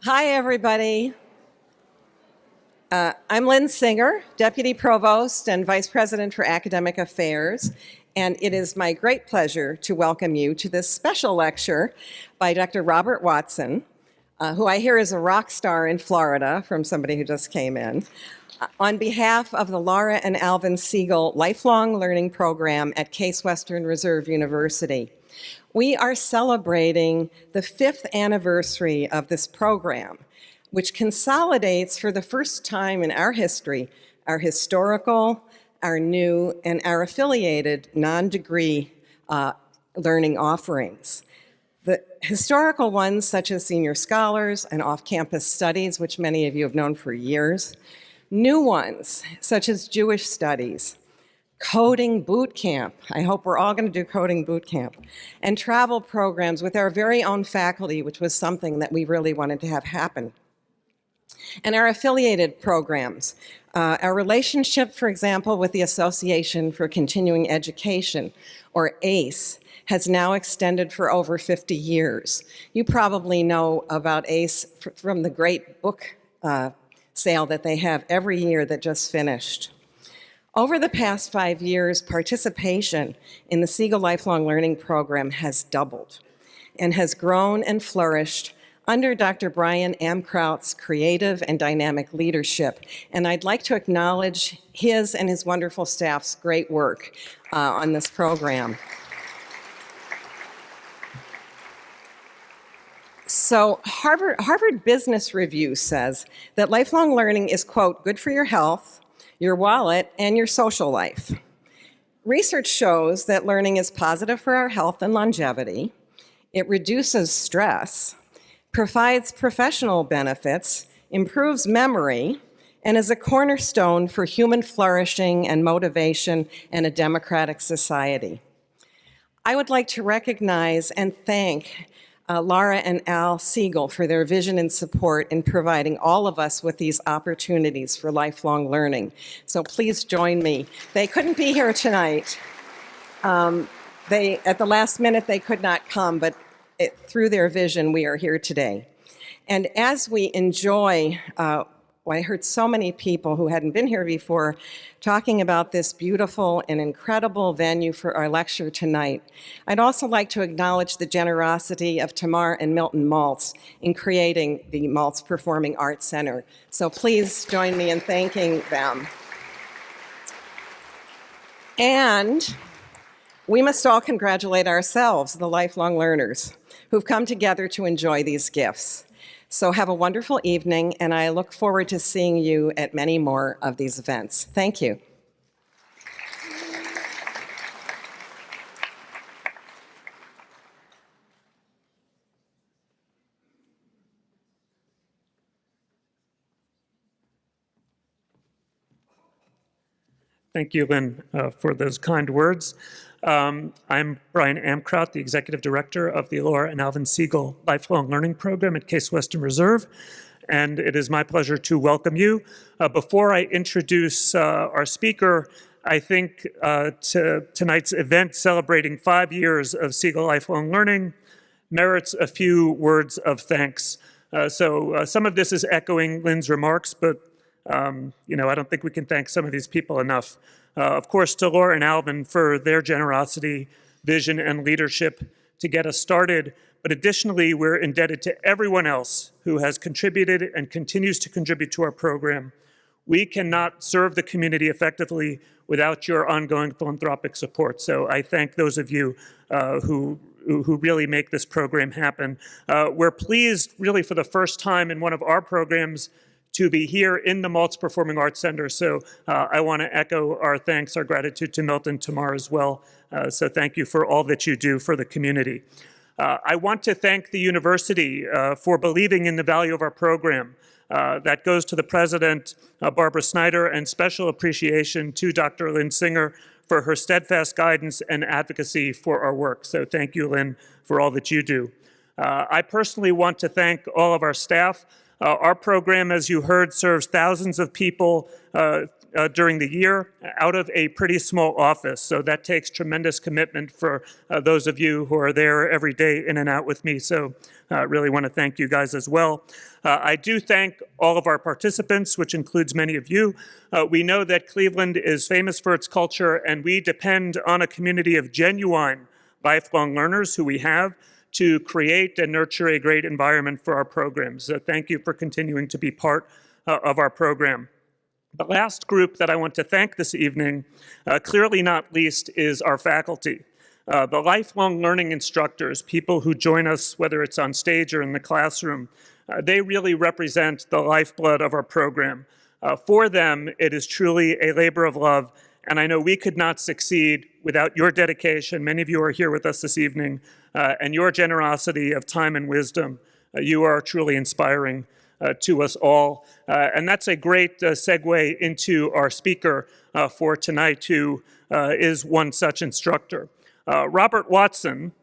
Hi, everybody. I'm Lynn Singer, Deputy Provost and Vice President for Academic Affairs, and it is my great pleasure to welcome you to this special lecture by Dr. Robert Watson, who I hear is a rock star in Florida from somebody who just came in, on behalf of the Laura and Alvin Siegal Lifelong Learning Program at Case Western Reserve University. We are celebrating the 5th anniversary of this program, which consolidates for the first time in our history our historical, our new, and our affiliated non-degree learning offerings. The historical ones, such as senior scholars and off-campus studies, which many of you have known for years. New ones, such as Jewish studies, coding boot camp. I hope we're all going to do coding boot camp. And travel programs with our very own faculty, which was something that we really wanted to have happen. And our affiliated programs. Our relationship, for example, with the Association for Continuing Education, or ACE, has now extended for over 50 years. You probably know about ACE from the great book sale that they have every year that just finished. Over the past 5 years, participation in the Siegal Lifelong Learning Program has doubled and has grown and flourished under Dr. Brian Amkraut's creative and dynamic leadership. And I'd like to acknowledge his and his wonderful staff's great work on this program. So Harvard Business Review says that lifelong learning is, quote, good for your health, your wallet, and your social life. Research shows that learning is positive for our health and longevity. It reduces stress, provides professional benefits, improves memory, and is a cornerstone for human flourishing and motivation and a democratic society. I would like to recognize and thank Laura and Al Siegal for their vision and support in providing all of us with these opportunities for lifelong learning. So please join me. They couldn't be here tonight. At the last minute, they could not come, but through their vision, we are here today. And as we enjoy, I heard so many people who hadn't been here before talking about this beautiful and incredible venue for our lecture tonight. I'd also like to acknowledge the generosity of Tamar and Milton Maltz in creating the Maltz Performing Arts Center. So please join me in thanking them. And we must all congratulate ourselves, the lifelong learners, who've come together to enjoy these gifts. So have a wonderful evening, and I look forward to seeing you at many more of these events. Thank you. Thank you, Lynn, for those kind words. I'm Brian Amkraut, the Executive Director of the Laura and Alvin Siegal Lifelong Learning Program at Case Western Reserve, and it is my pleasure to welcome you. Before I introduce our speaker, I think tonight's event celebrating 5 years of Siegal Lifelong Learning merits a few words of thanks. Some of this is echoing Lynn's remarks, but I don't think we can thank some of these people enough. Of course, to Laura and Alvin for their generosity, vision, and leadership to get us started. But additionally, we're indebted to everyone else who has contributed and continues to contribute to our program. We cannot serve the community effectively without your ongoing philanthropic support. So I thank those of you who really make this program happen. We're pleased, really for the first time in one of our programs, to be here in the Maltz Performing Arts Center. So I want to echo our thanks, our gratitude to Milton Tamar as well. So thank you for all that you do for the community. I want to thank the university for believing in the value of our program. That goes to the president, Barbara Snyder, and special appreciation to Dr. Lynn Singer for her steadfast guidance and advocacy for our work. So thank you, Lynn, for all that you do. I personally want to thank all of our staff. Our program, as you heard, serves thousands of people during the year out of a pretty small office. So that takes tremendous commitment for those of you who are there every day in and out with me. So I really want to thank you guys as well. I do thank all of our participants, which includes many of you. We know that Cleveland is famous for its culture, and we depend on a community of genuine lifelong learners who we have to create and nurture a great environment for our programs. So thank you for continuing to be part of our program. The last group that I want to thank this evening, clearly not least, is our faculty. The lifelong learning instructors, people who join us, whether it's on stage or in the classroom, they really represent the lifeblood of our program. For them, it is truly a labor of love, and I know we could not succeed without your dedication. Many of you are here with us this evening, and your generosity of time and wisdom. You are truly inspiring to us all. And that's a great segue into our speaker for tonight, who is one such instructor. Robert Watson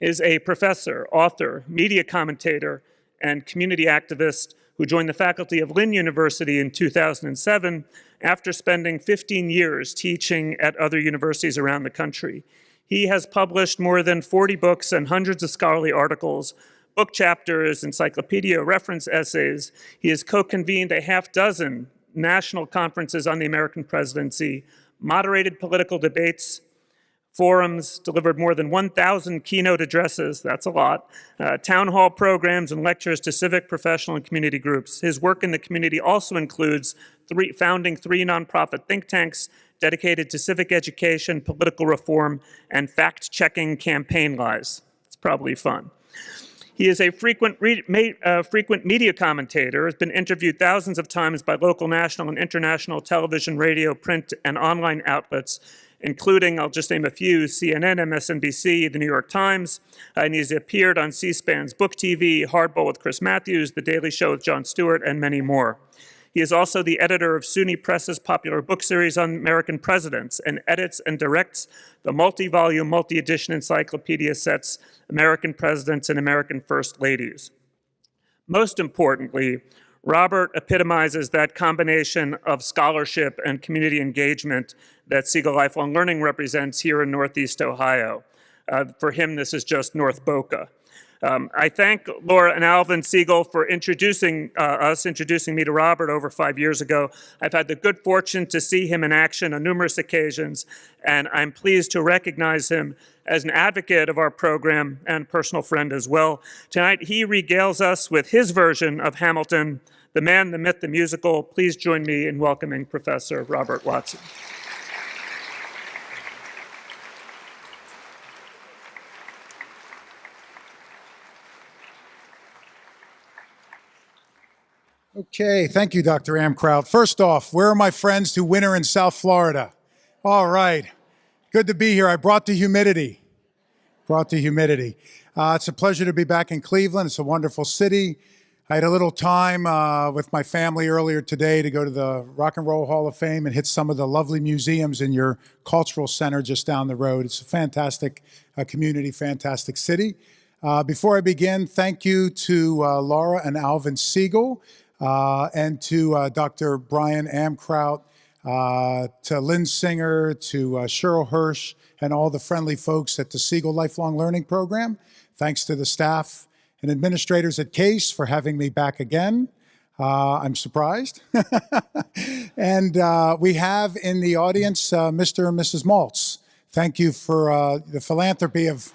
is a professor, author, media commentator, and community activist who joined the faculty of Lynn University in 2007 after spending 15 years teaching at other universities around the country. He has published more than 40 books and hundreds of scholarly articles, book chapters, encyclopedia reference essays. He has co-convened a half-dozen national conferences on the American presidency, moderated political debates, forums, delivered more than 1,000 keynote addresses, that's a lot, town hall programs and lectures to civic, professional, and community groups. His work in the community also includes founding 3 nonprofit think tanks dedicated to civic education, political reform, and fact-checking campaign lies. It's probably fun. He is a frequent media commentator, has been interviewed thousands of times by local, national, and international television, radio, print, and online outlets, including, I'll just name a few, CNN, MSNBC, The New York Times, and he's appeared on C-SPAN's Book TV, Hardball with Chris Matthews, The Daily Show with Jon Stewart, and many more. He is also the editor of SUNY Press's popular book series on American presidents and edits and directs the multi-volume, multi-edition encyclopedia sets American Presidents and American First Ladies. Most importantly, Robert epitomizes that combination of scholarship and community engagement that Siegal Lifelong Learning represents here in Northeast Ohio. For him, this is just North Boca. I thank Laura and Alvin Siegal for introducing me to Robert over 5 years ago. I've had the good fortune to see him in action on numerous occasions, and I'm pleased to recognize him as an advocate of our program and personal friend as well. Tonight, he regales us with his version of Hamilton, the man, the myth, the musical. Please join me in welcoming Professor Robert Watson. Okay, thank you, Dr. Amkraut. First off, where are my friends who winter in South Florida? All right, good to be here. I brought the humidity. It's a pleasure to be back in Cleveland. It's a wonderful city. I had a little time with my family earlier today to go to the Rock and Roll Hall of Fame and hit some of the lovely museums in your cultural center just down the road. It's a fantastic community, fantastic city. Before I begin, thank you to Laura and Alvin Siegal, and to Dr. Brian Amkraut, to Lynn Singer, to Cheryl Hirsch, and all the friendly folks at the Siegal Lifelong Learning Program. Thanks to the staff and administrators at CASE for having me back again. I'm surprised. And we have in the audience Mr. and Mrs. Maltz. Thank you for the philanthropy of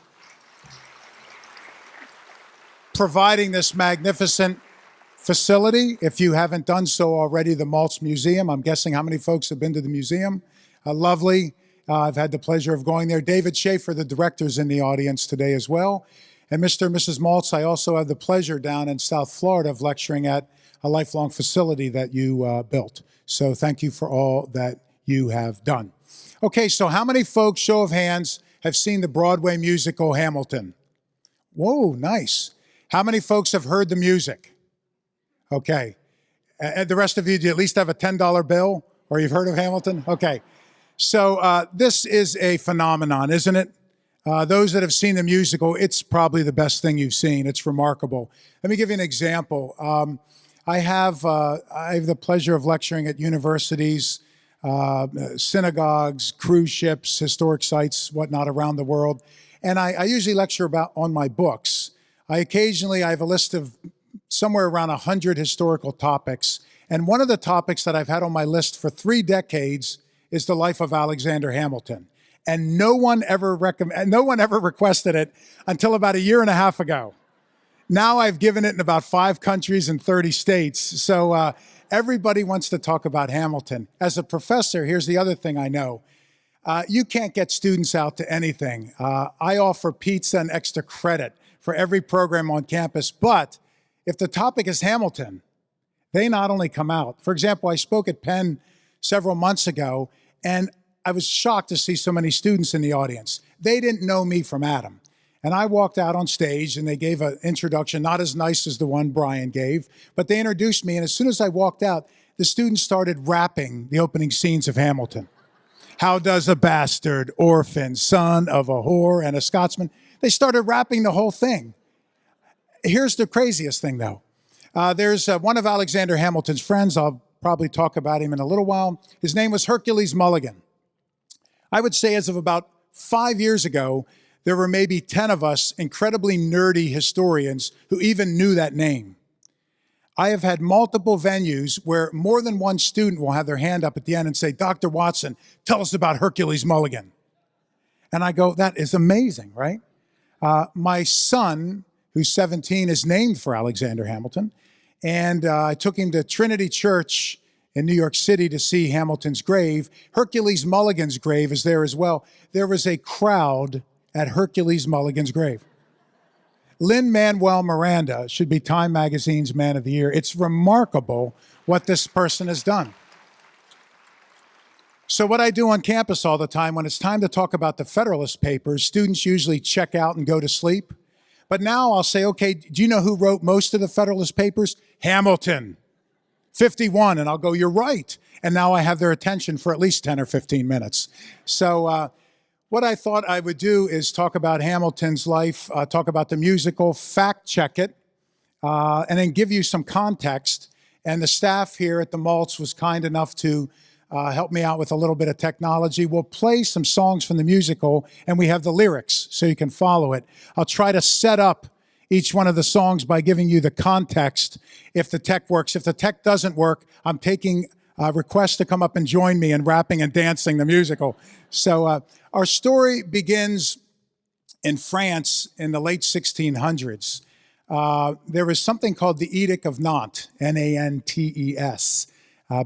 providing this magnificent facility. If you haven't done so already, the Maltz Museum. I'm guessing how many folks have been to the museum? Lovely. I've had the pleasure of going there. David Schaefer, the director's in the audience today as well. And Mr. and Mrs. Maltz, I also had the pleasure down in South Florida of lecturing at a lifelong facility that you built. So thank you for all that you have done. Okay, so how many folks, show of hands, have seen the Broadway musical Hamilton? Whoa, nice. How many folks have heard the music? Okay. And the rest of you, do you at least have a $10 bill? Or you've heard of Hamilton? Okay. So this is a phenomenon, isn't it? Those that have seen the musical, it's probably the best thing you've seen. It's remarkable. Let me give you an example. I have the pleasure of lecturing at universities synagogues, cruise ships, historic sites, whatnot around the world. And I usually lecture on my books. I have a list of somewhere around 100 historical topics. And one of the topics that I've had on my list for 3 decades is the life of Alexander Hamilton. And no one ever requested it until about 1.5 years ago. Now I've given it in about 5 countries and 30 states. So everybody wants to talk about Hamilton. As a professor, here's the other thing I know. You can't get students out to anything. I offer pizza and extra credit for every program on campus, but if the topic is Hamilton, they not only come out. For example, I spoke at Penn several months ago, and I was shocked to see so many students in the audience. They didn't know me from Adam. And I walked out on stage, and they gave an introduction, not as nice as the one Brian gave, but they introduced me, and as soon as I walked out, the students started rapping the opening scenes of Hamilton. How does a bastard, orphan, son of a whore and a Scotsman? They started rapping the whole thing. Here's the craziest thing, though. There's one of Alexander Hamilton's friends. I'll probably talk about him in a little while. His name was Hercules Mulligan. I would say as of about 5 years ago, there were maybe 10 of us incredibly nerdy historians who even knew that name. I have had multiple venues where more than one student will have their hand up at the end and say, Dr. Watson, tell us about Hercules Mulligan. And I go, that is amazing, right? My son, who's 17, is named for Alexander Hamilton. And I took him to Trinity Church in New York City to see Hamilton's grave. Hercules Mulligan's grave is there as well. There was a crowd at Hercules Mulligan's grave. Lin-Manuel Miranda should be Time Magazine's Man of the Year. It's remarkable what this person has done. So what I do on campus all the time, when it's time to talk about the Federalist Papers, students usually check out and go to sleep. But now I'll say, okay, do you know who wrote most of the Federalist Papers? Hamilton, 51. And I'll go, you're right. And now I have their attention for at least 10 or 15 minutes. So what I thought I would do is talk about Hamilton's life, talk about the musical, fact check it, and then give you some context. And the staff here at the Maltz was kind enough to help me out with a little bit of technology. We'll play some songs from the musical, and we have the lyrics so you can follow it. I'll try to set up each one of the songs by giving you the context if the tech works. If the tech doesn't work, I'm taking requests to come up and join me in rapping and dancing the musical. So our story begins in France in the late 1600s. There was something called the Edict of Nantes, Nantes,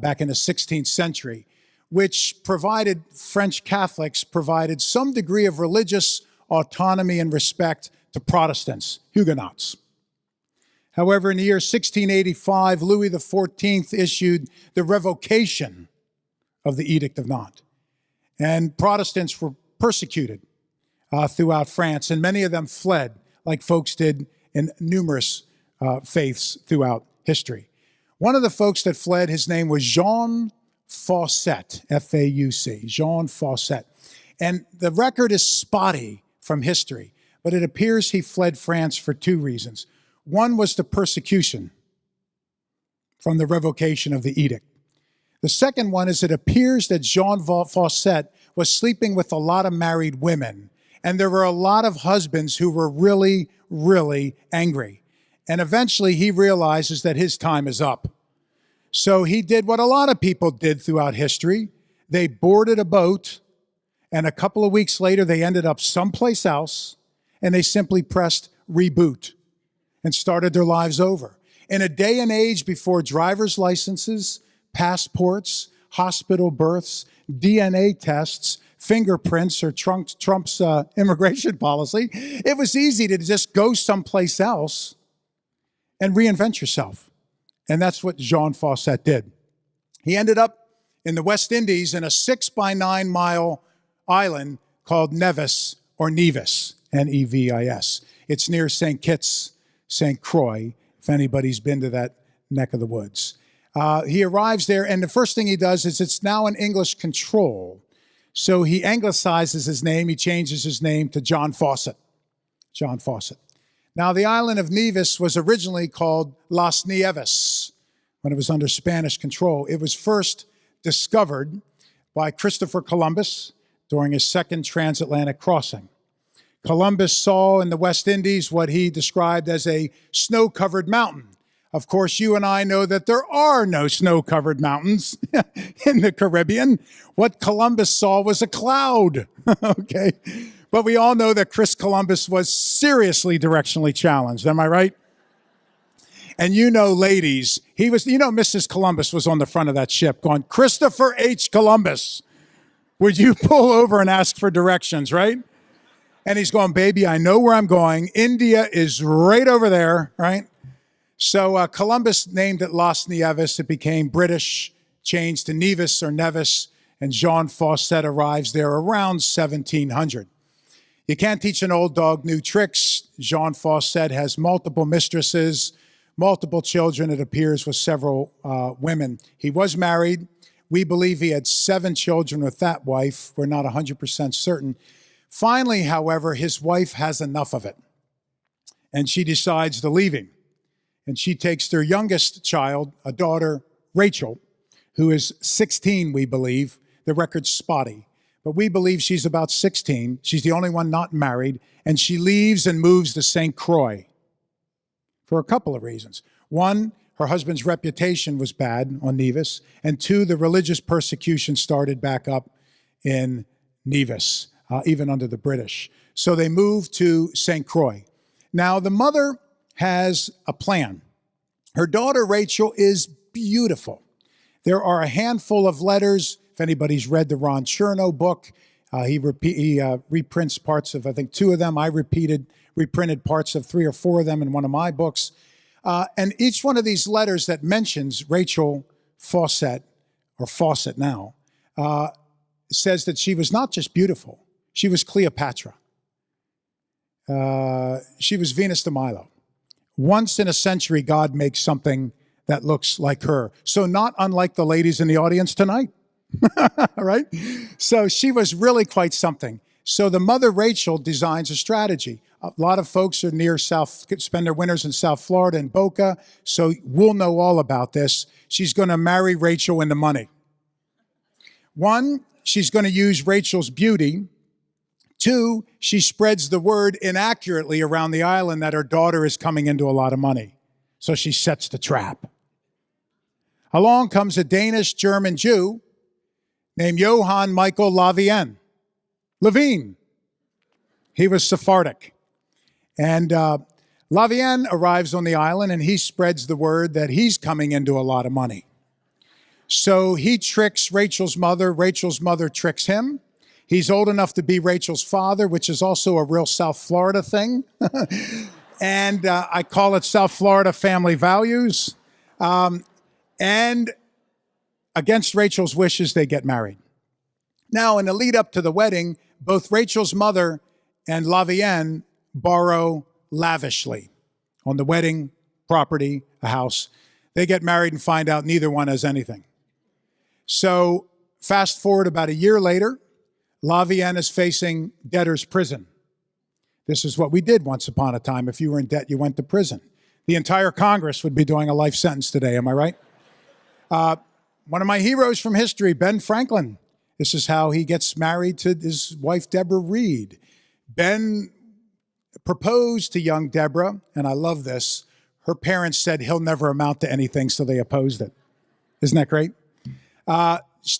back in the 16th century, which French Catholics provided some degree of religious autonomy and respect to Protestants, Huguenots. However, in the year 1685, Louis XIV issued the revocation of the Edict of Nantes. And Protestants were persecuted throughout France, and many of them fled, like folks did in numerous faiths throughout history. One of the folks that fled, his name was Jean Faucet, F-A-U-C, Jean Faucet. And the record is spotty from history, but it appears he fled France for 2 reasons. One was the persecution from the revocation of the edict. The second one is it appears that Jean Faucet was sleeping with a lot of married women, and there were a lot of husbands who were really, really angry. And eventually he realizes that his time is up. So he did what a lot of people did throughout history. They boarded a boat, and a couple of weeks later they ended up someplace else, and they simply pressed reboot and started their lives over. In a day and age before driver's licenses, passports, hospital births, DNA tests, fingerprints, or Trump's immigration policy, it was easy to just go someplace else and reinvent yourself. And that's what Jean Faucet did. He ended up in the West Indies in a 6 by 9 mile island called Nevis, or Nevis, N-E-V-I-S. It's near St. Kitts, St. Croix, if anybody's been to that neck of the woods. He arrives there, and the first thing he does is it's now in English control. So he anglicizes his name. He changes his name to John Faucet. John Faucet. Now, the island of Nevis was originally called Las Nieves when it was under Spanish control. It was first discovered by Christopher Columbus during his second transatlantic crossing. Columbus saw in the West Indies what he described as a snow-covered mountain. Of course, you and I know that there are no snow-covered mountains in the Caribbean. What Columbus saw was a cloud, okay? But we all know that Chris Columbus was seriously directionally challenged, am I right? And you know, ladies, Mrs. Columbus was on the front of that ship going, Christopher H. Columbus, would you pull over and ask for directions, right? And he's going, baby, I know where I'm going. India is right over there, right? So Columbus named it Las Nevis. It became British, changed to Nevis or Nevis, and Jean Fawcett arrives there around 1700. You can't teach an old dog new tricks. Jean Fawcett has multiple mistresses, multiple children, it appears, with several women. He was married. We believe he had 7 children with that wife. We're not 100% certain. Finally, however, his wife has enough of it, and she decides to leave him. And she takes their youngest child, a daughter, Rachel, who is 16, we believe. The record's spotty, but we believe she's about 16. She's the only one not married, and she leaves and moves to St. Croix for a couple of reasons. One, her husband's reputation was bad on Nevis, and 2, the religious persecution started back up in Nevis, even under the British. So they moved to St. Croix. Now, the mother has a plan. Her daughter, Rachel, is beautiful. There are a handful of letters. If anybody's read the Ron Chernow book, he reprints parts of, I think, 2 of them. I reprinted parts of 3 or 4 of them in one of my books. And each one of these letters that mentions Rachel Fawcett, or Fawcett now, says that she was not just beautiful, she was Cleopatra. She was Venus de Milo. Once in a century, God makes something that looks like her. So not unlike the ladies in the audience tonight, right? So she was really quite something. So the mother, Rachel, designs a strategy. A lot of folks are spend their winters in South Florida and Boca, so we'll know all about this. She's going to marry Rachel into money. 1, she's going to use Rachel's beauty. 2, she spreads the word inaccurately around the island that her daughter is coming into a lot of money. So she sets the trap. Along comes a Danish-German Jew named Johann Michael Vie Anne. He was Sephardic. And Vie Anne arrives on the island, and he spreads the word that he's coming into a lot of money. So he tricks Rachel's mother. Rachel's mother tricks him. He's old enough to be Rachel's father, which is also a real South Florida thing. And I call it South Florida family values. And against Rachel's wishes, they get married. Now, in the lead up to the wedding, both Rachel's mother and Vie Anne borrow lavishly on the wedding property, a house. They get married and find out neither one has anything. So fast forward about a year later, Vie Anne is facing debtor's prison. This is what we did once upon a time. If you were in debt, you went to prison. The entire Congress would be doing a life sentence today, am I right? One of my heroes from history, Ben Franklin. This is how he gets married to his wife, Deborah Reed. Ben proposed to young Deborah, and I love this. Her parents said he'll never amount to anything, so they opposed it. Isn't that great?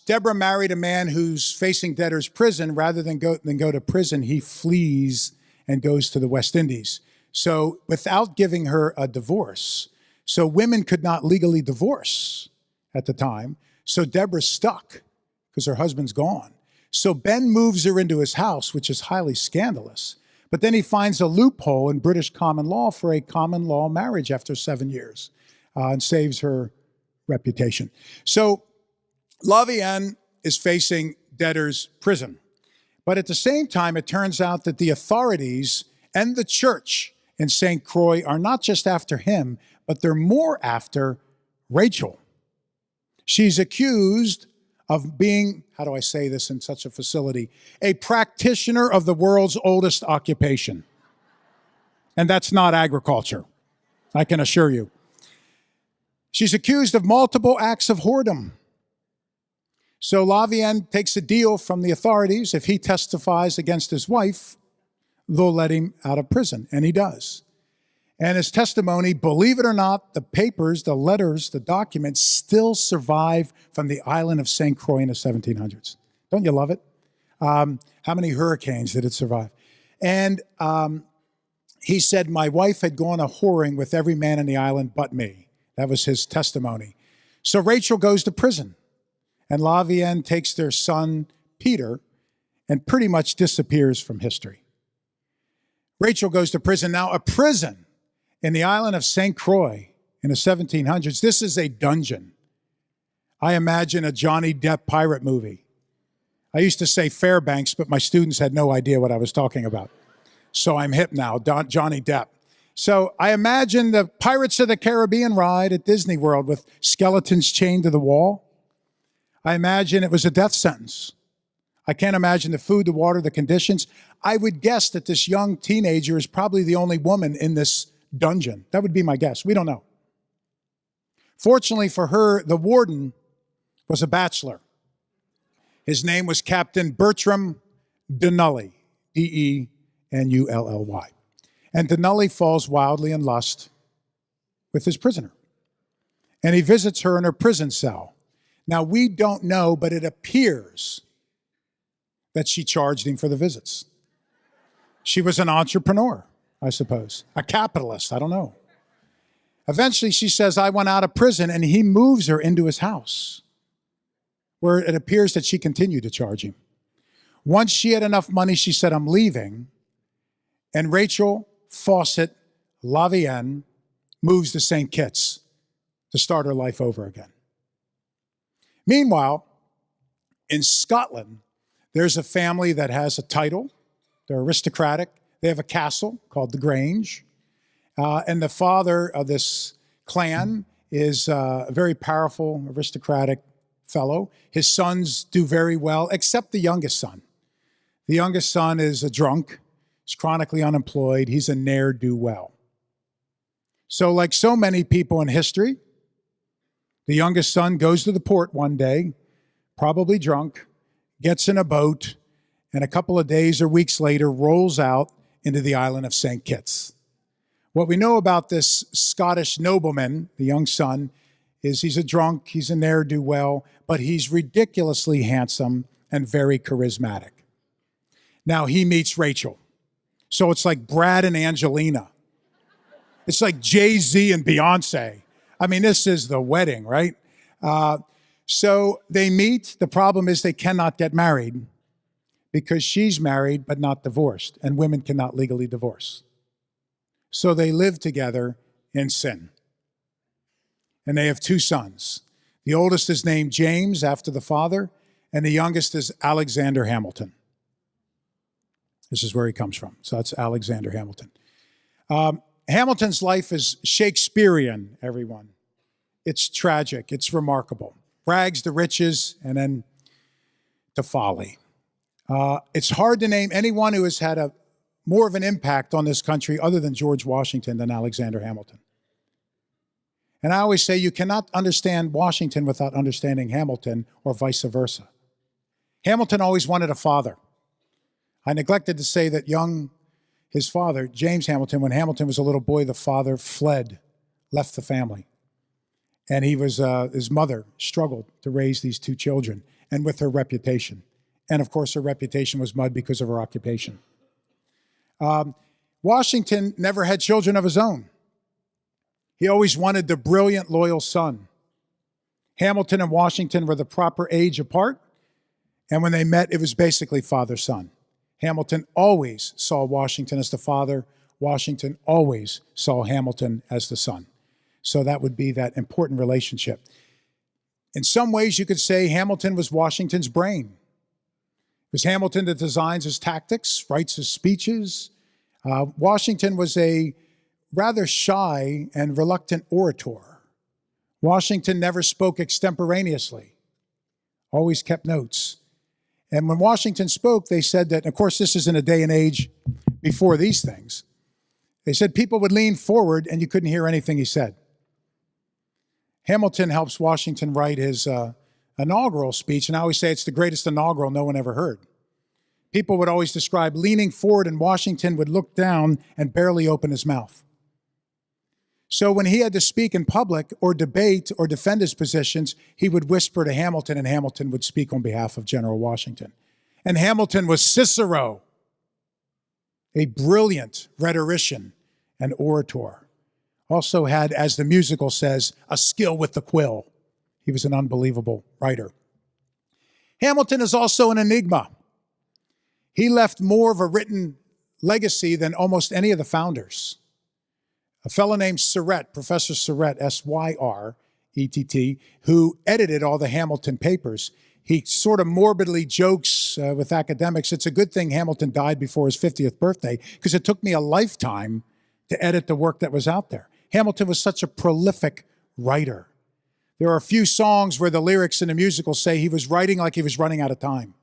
Deborah married a man who's facing debtor's prison. Rather than go to prison, he flees and goes to the West Indies. So without giving her a divorce, so women could not legally divorce at the time. So Deborah's stuck because her husband's gone. So Ben moves her into his house, which is highly scandalous. But then he finds a loophole in British common law for a common law marriage after 7 years and saves her reputation. So Vie Anne is facing debtor's prison. But at the same time, it turns out that the authorities and the church in St. Croix are not just after him, but they're more after Rachel. She's accused of being, how do I say this in such a facility, a practitioner of the world's oldest occupation. And that's not agriculture, I can assure you. She's accused of multiple acts of whoredom. So Vie Anne takes a deal from the authorities. If he testifies against his wife, they'll let him out of prison, and he does. And his testimony, believe it or not, the papers, the letters, the documents still survive from the island of St. Croix in the 1700s. Don't you love it? How many hurricanes did it survive? And he said, my wife had gone a whoring with every man in the island but me. That was his testimony. So Rachel goes to prison, and Vie Anne takes their son, Peter, and pretty much disappears from history. Rachel goes to prison. Now, a prison in the island of St. Croix in the 1700s, this is a dungeon. I imagine a Johnny Depp pirate movie. I used to say Fairbanks, but my students had no idea what I was talking about. So I'm hip now, Johnny Depp. So I imagine the Pirates of the Caribbean ride at Disney World with skeletons chained to the wall. I imagine it was a death sentence. I can't imagine the food, the water, the conditions. I would guess that this young teenager is probably the only woman in this dungeon. That would be my guess. We don't know. Fortunately for her, the warden was a bachelor. His name was Captain Bertram Denully, Denully. And Denully falls wildly in lust with his prisoner. And he visits her in her prison cell. Now, we don't know, but it appears that she charged him for the visits. She was an entrepreneur, I suppose. A capitalist, I don't know. Eventually, she says, I went out of prison, and he moves her into his house, where it appears that she continued to charge him. Once she had enough money, she said, I'm leaving. And Rachel Fawcett Vie Anne moves to St. Kitts to start her life over again. Meanwhile, in Scotland, there's a family that has a title. They're aristocratic. They have a castle called the Grange. And the father of this clan is a very powerful, aristocratic fellow. His sons do very well, except the youngest son. The youngest son is a drunk. He's chronically unemployed. He's a ne'er-do-well. So like so many people in history, the youngest son goes to the port one day, probably drunk, gets in a boat, and a couple of days or weeks later rolls out into the island of St. Kitts. What we know about this Scottish nobleman, the young son, is he's a drunk, he's a ne'er-do-well, but he's ridiculously handsome and very charismatic. Now he meets Rachel. So it's like Brad and Angelina. It's like Jay-Z and Beyonce. I mean, this is the wedding, right? So they meet. The problem is they cannot get married because she's married but not divorced, and women cannot legally divorce. So they live together in sin. And they have two sons. The oldest is named James, after the father, and the youngest is Alexander Hamilton. This is where he comes from. So that's Alexander Hamilton. Hamilton's life is Shakespearean, everyone. It's tragic. It's remarkable. Rags to riches and then to folly. It's hard to name anyone who has had more of an impact on this country other than George Washington than Alexander Hamilton. And I always say you cannot understand Washington without understanding Hamilton, or vice versa. Hamilton always wanted a father. I neglected to say that his father, James Hamilton, when Hamilton was a little boy, the father fled, left the family. And his mother struggled to raise these two children, and with her reputation. And of course, her reputation was mud because of her occupation. Washington never had children of his own. He always wanted the brilliant, loyal son. Hamilton and Washington were the proper age apart, and when they met, it was basically father-son. Hamilton always saw Washington as the father. Washington always saw Hamilton as the son. So that would be that important relationship. In some ways, you could say Hamilton was Washington's brain. It was Hamilton that designs his tactics, writes his speeches. Washington was a rather shy and reluctant orator. Washington never spoke extemporaneously, always kept notes. And when Washington spoke, they said that, of course, this is in a day and age before these things. They said people would lean forward and you couldn't hear anything he said. Hamilton helps Washington write his inaugural speech, and I always say it's the greatest inaugural no one ever heard. People would always describe leaning forward, and Washington would look down and barely open his mouth. So when he had to speak in public or debate or defend his positions, he would whisper to Hamilton, and Hamilton would speak on behalf of General Washington. And Hamilton was Cicero, a brilliant rhetorician and orator. Also had, as the musical says, a skill with the quill. He was an unbelievable writer. Hamilton is also an enigma. He left more of a written legacy than almost any of the founders. A fellow named Surratt, Professor Surratt, S-Y-R-E-T-T, who edited all the Hamilton papers, he sort of morbidly jokes with academics, it's a good thing Hamilton died before his 50th birthday, because it took me a lifetime to edit the work that was out there. Hamilton was such a prolific writer. There are a few songs where the lyrics in the musical say he was writing like he was running out of time.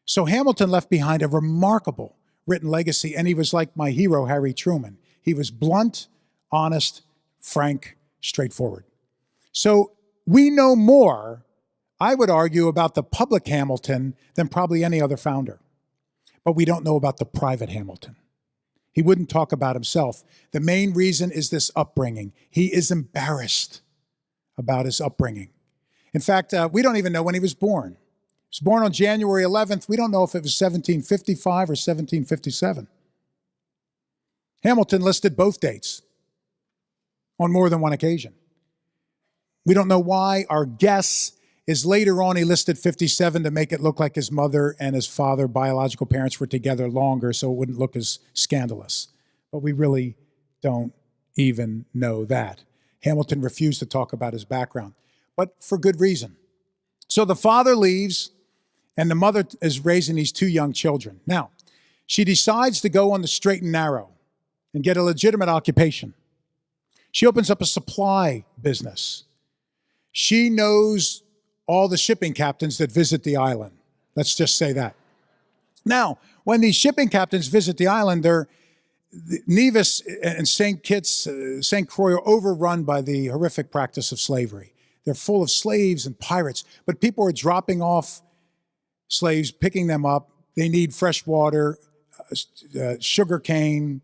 So Hamilton left behind a remarkable written legacy, and he was like my hero, Harry Truman. He was blunt, honest, frank, straightforward. So we know more, I would argue, about the public Hamilton than probably any other founder. But we don't know about the private Hamilton. He wouldn't talk about himself. The main reason is this upbringing. He is embarrassed about his upbringing. In fact, we don't even know when he was born. He was born on January 11th. We don't know if it was 1755 or 1757. Hamilton listed both dates on more than one occasion. We don't know why. Our guess is later on he listed 57 to make it look like his mother and his father, biological parents, were together longer so it wouldn't look as scandalous. But we really don't even know that. Hamilton refused to talk about his background, but for good reason. So the father leaves, and the mother is raising these two young children. Now, she decides to go on the straight and narrow and get a legitimate occupation. She opens up a supply business. She knows all the shipping captains that visit the island. Let's just say that. Now, when these shipping captains visit the island, Nevis and St. Kitts, St. Croix are overrun by the horrific practice of slavery. They're full of slaves and pirates, but people are dropping off slaves, picking them up. They need fresh water, sugar cane,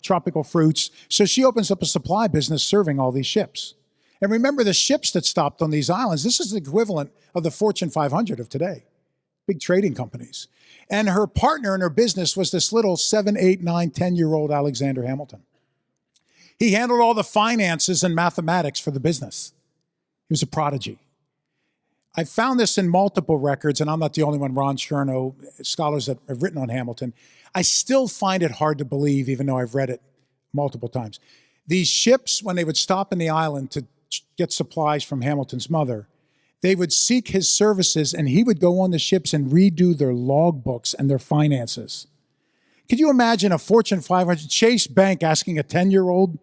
tropical fruits. So she opens up a supply business serving all these ships. And remember, the ships that stopped on these islands, this is the equivalent of the Fortune 500 of today, big trading companies. And her partner in her business was this little 7, 8, 9, 10-year-old Alexander Hamilton. He handled all the finances and mathematics for the business. He was a prodigy. I found this in multiple records, and I'm not the only one, Ron Chernow, scholars that have written on Hamilton. I still find it hard to believe, even though I've read it multiple times. These ships, when they would stop in the island to get supplies from Hamilton's mother, they would seek his services, and he would go on the ships and redo their logbooks and their finances. Could you imagine a Fortune 500 Chase Bank asking a 10-year-old?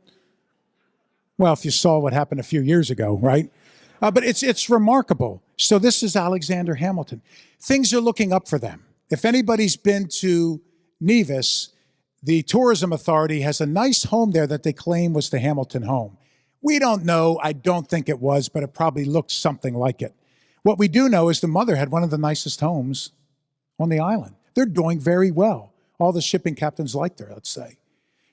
Well, if you saw what happened a few years ago, right? But it's remarkable. So this is Alexander Hamilton. Things are looking up for them. If anybody's been to Nevis, the tourism authority has a nice home there that they claim was the Hamilton home. We don't know. I don't think it was, but it probably looked something like it. What we do know is the mother had one of the nicest homes on the island. They're doing very well. All the shipping captains liked her, let's say.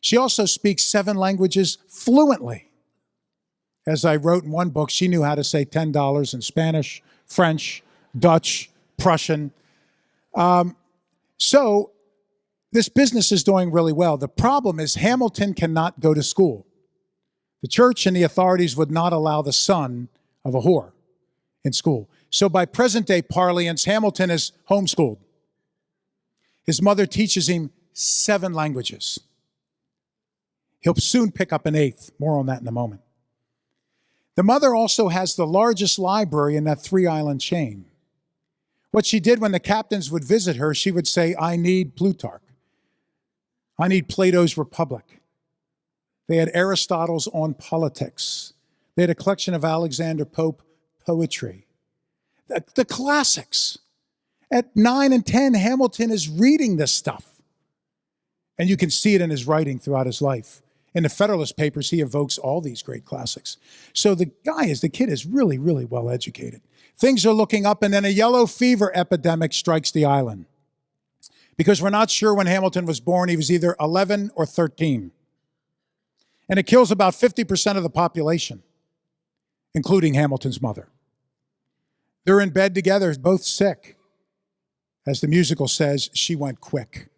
She also speaks 7 languages fluently. As I wrote in one book, she knew how to say $10 in Spanish, French, Dutch, Prussian. So this business is doing really well. The problem is Hamilton cannot go to school. The church and the authorities would not allow the son of a whore in school. So by present-day parlance, Hamilton is homeschooled. His mother teaches him 7 languages. He'll soon pick up an 8th. More on that in a moment. The mother also has the largest library in that 3-island chain. What she did when the captains would visit her, she would say, I need Plutarch. I need Plato's Republic. They had Aristotle's On Politics. They had a collection of Alexander Pope poetry. The classics. At 9 and 10, Hamilton is reading this stuff. And you can see it in his writing throughout his life. In the Federalist Papers, he evokes all these great classics. So the kid is really, really well educated. Things are looking up, and then a yellow fever epidemic strikes the island. Because we're not sure when Hamilton was born. He was either 11 or 13. And it kills about 50% of the population, including Hamilton's mother. They're in bed together, both sick. As the musical says, she went quick.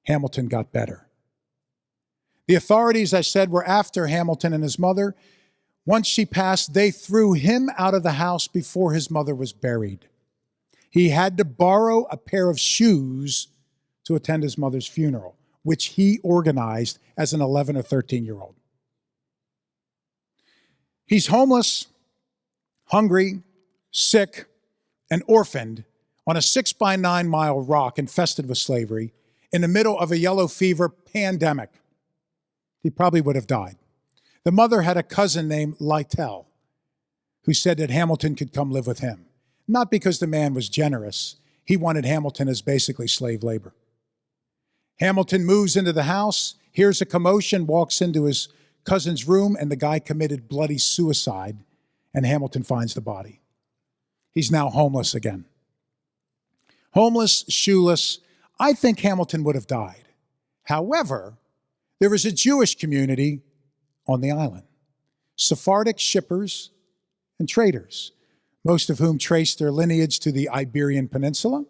Hamilton got better. The authorities, I said, were after Hamilton and his mother. Once she passed, they threw him out of the house before his mother was buried. He had to borrow a pair of shoes to attend his mother's funeral, which he organized as an 11 or 13-year-old. He's homeless, hungry, sick, and orphaned on a 6-by-9-mile rock infested with slavery in the middle of a yellow fever pandemic. He probably would have died. The mother had a cousin named Lytle who said that Hamilton could come live with him. Not because the man was generous. He wanted Hamilton as basically slave labor. Hamilton moves into the house, hears a commotion, walks into his cousin's room, and the guy committed bloody suicide, and Hamilton finds the body. He's now homeless again. Homeless, shoeless. I think Hamilton would have died. However, there was a Jewish community on the island, Sephardic shippers and traders, most of whom traced their lineage to the Iberian Peninsula.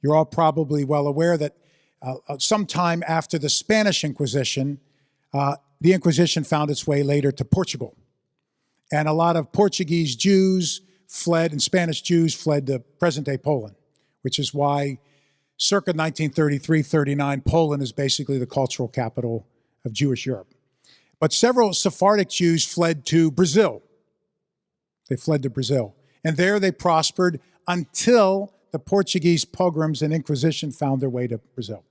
You're all probably well aware that sometime after the Spanish Inquisition, the Inquisition found its way later to Portugal. And a lot of Portuguese Jews fled, and Spanish Jews fled to present-day Poland, which is why circa 1933-39, Poland is basically the cultural capital of Jewish Europe. But several Sephardic Jews fled to Brazil. They fled to Brazil. And there they prospered until the Portuguese pogroms and Inquisition found their way to Brazil.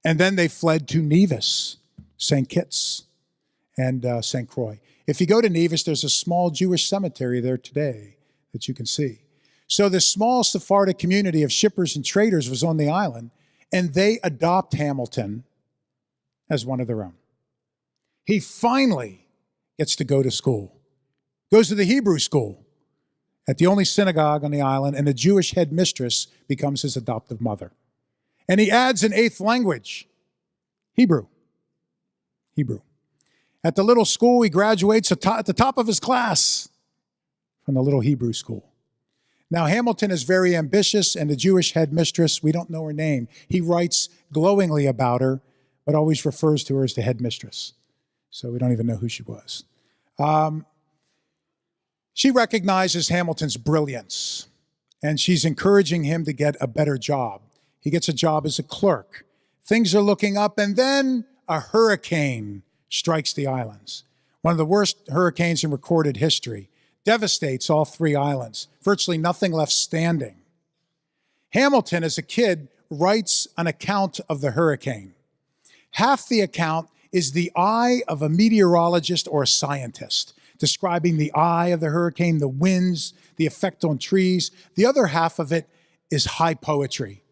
And then they fled to Nevis, St. Kitts, and St. Croix. If you go to Nevis, there's a small Jewish cemetery there today that you can see. So this small Sephardic community of shippers and traders was on the island, and they adopt Hamilton as one of their own. He finally gets to go to school, goes to the Hebrew school at the only synagogue on the island, and the Jewish headmistress becomes his adoptive mother. And he adds an 8th language, Hebrew. Hebrew. At the little school, he graduates at the top of his class from the little Hebrew school. Now, Hamilton is very ambitious, and the Jewish headmistress, we don't know her name. He writes glowingly about her, but always refers to her as the headmistress. So we don't even know who she was. She recognizes Hamilton's brilliance, and she's encouraging him to get a better job. He gets a job as a clerk. Things are looking up, and then a hurricane strikes the islands. One of the worst hurricanes in recorded history. Devastates all 3 islands. Virtually nothing left standing. Hamilton, as a kid, writes an account of the hurricane. Half the account is the eye of a meteorologist or a scientist, describing the eye of the hurricane, the winds, the effect on trees. The other half of it is high poetry.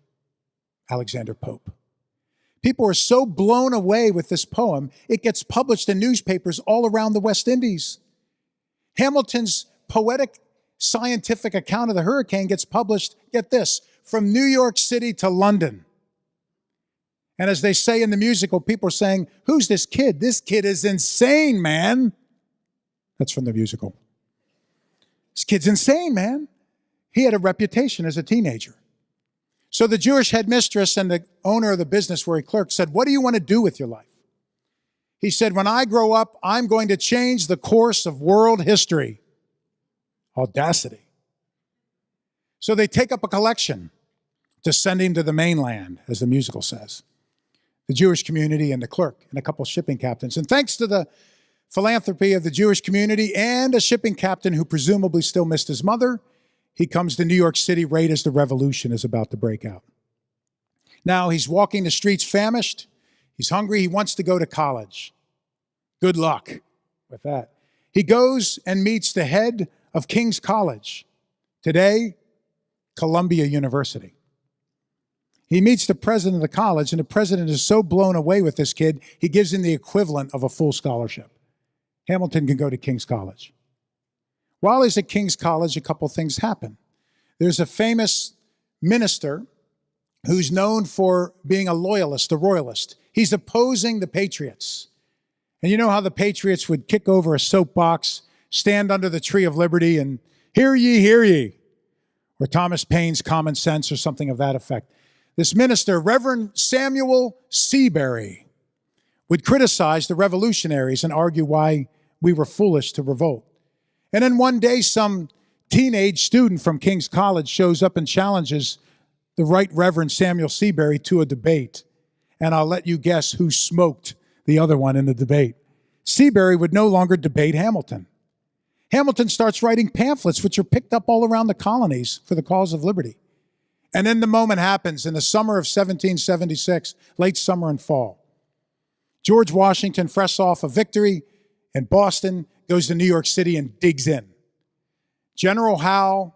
Alexander Pope. People are so blown away with this poem, it gets published in newspapers all around the West Indies. Hamilton's poetic scientific account of the hurricane gets published, get this, from New York City to London. And as they say in the musical, people are saying, who's this kid? This kid is insane, man. That's from the musical. This kid's insane, man. He had a reputation as a teenager. So the Jewish headmistress and the owner of the business where he clerked said, what do you want to do with your life? He said, when I grow up, I'm going to change the course of world history. Audacity. So they take up a collection to send him to the mainland, as the musical says. The Jewish community and the clerk and a couple shipping captains. And thanks to the philanthropy of the Jewish community and a shipping captain who presumably still missed his mother, he comes to New York City right as the revolution is about to break out. Now he's walking the streets famished. He's hungry. He wants to go to college. Good luck with that. He goes and meets the head of King's College, today Columbia University. He meets the president of the college, and the president is so blown away with this kid, he gives him the equivalent of a full scholarship. Hamilton can go to King's College. While he's at King's College, a couple things happen. There's a famous minister who's known for being a loyalist, a royalist. He's opposing the Patriots. And you know how the Patriots would kick over a soapbox, stand under the tree of liberty, and hear ye, hear ye. Or Thomas Paine's Common Sense or something of that effect. This minister, Reverend Samuel Seabury, would criticize the revolutionaries and argue why we were foolish to revolt. And then one day, some teenage student from King's College shows up and challenges the Right Reverend Samuel Seabury to a debate. And I'll let you guess who smoked the other one in the debate. Seabury would no longer debate Hamilton. Hamilton starts writing pamphlets, which are picked up all around the colonies for the cause of liberty. And then the moment happens in the summer of 1776, late summer and fall. George Washington, fresh off a victory in Boston, goes to New York City and digs in. General Howe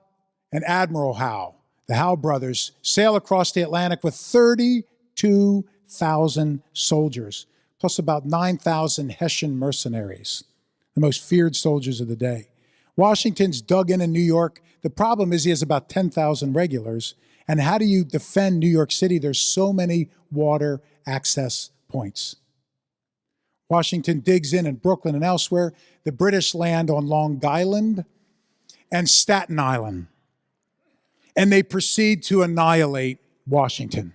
and Admiral Howe, the Howe brothers, sail across the Atlantic with 32,000 soldiers, plus about 9,000 Hessian mercenaries, the most feared soldiers of the day. Washington's dug in New York. The problem is he has about 10,000 regulars. And how do you defend New York City? There's so many water access points. Washington digs in Brooklyn and elsewhere. The British land on Long Island and Staten Island. And they proceed to annihilate Washington.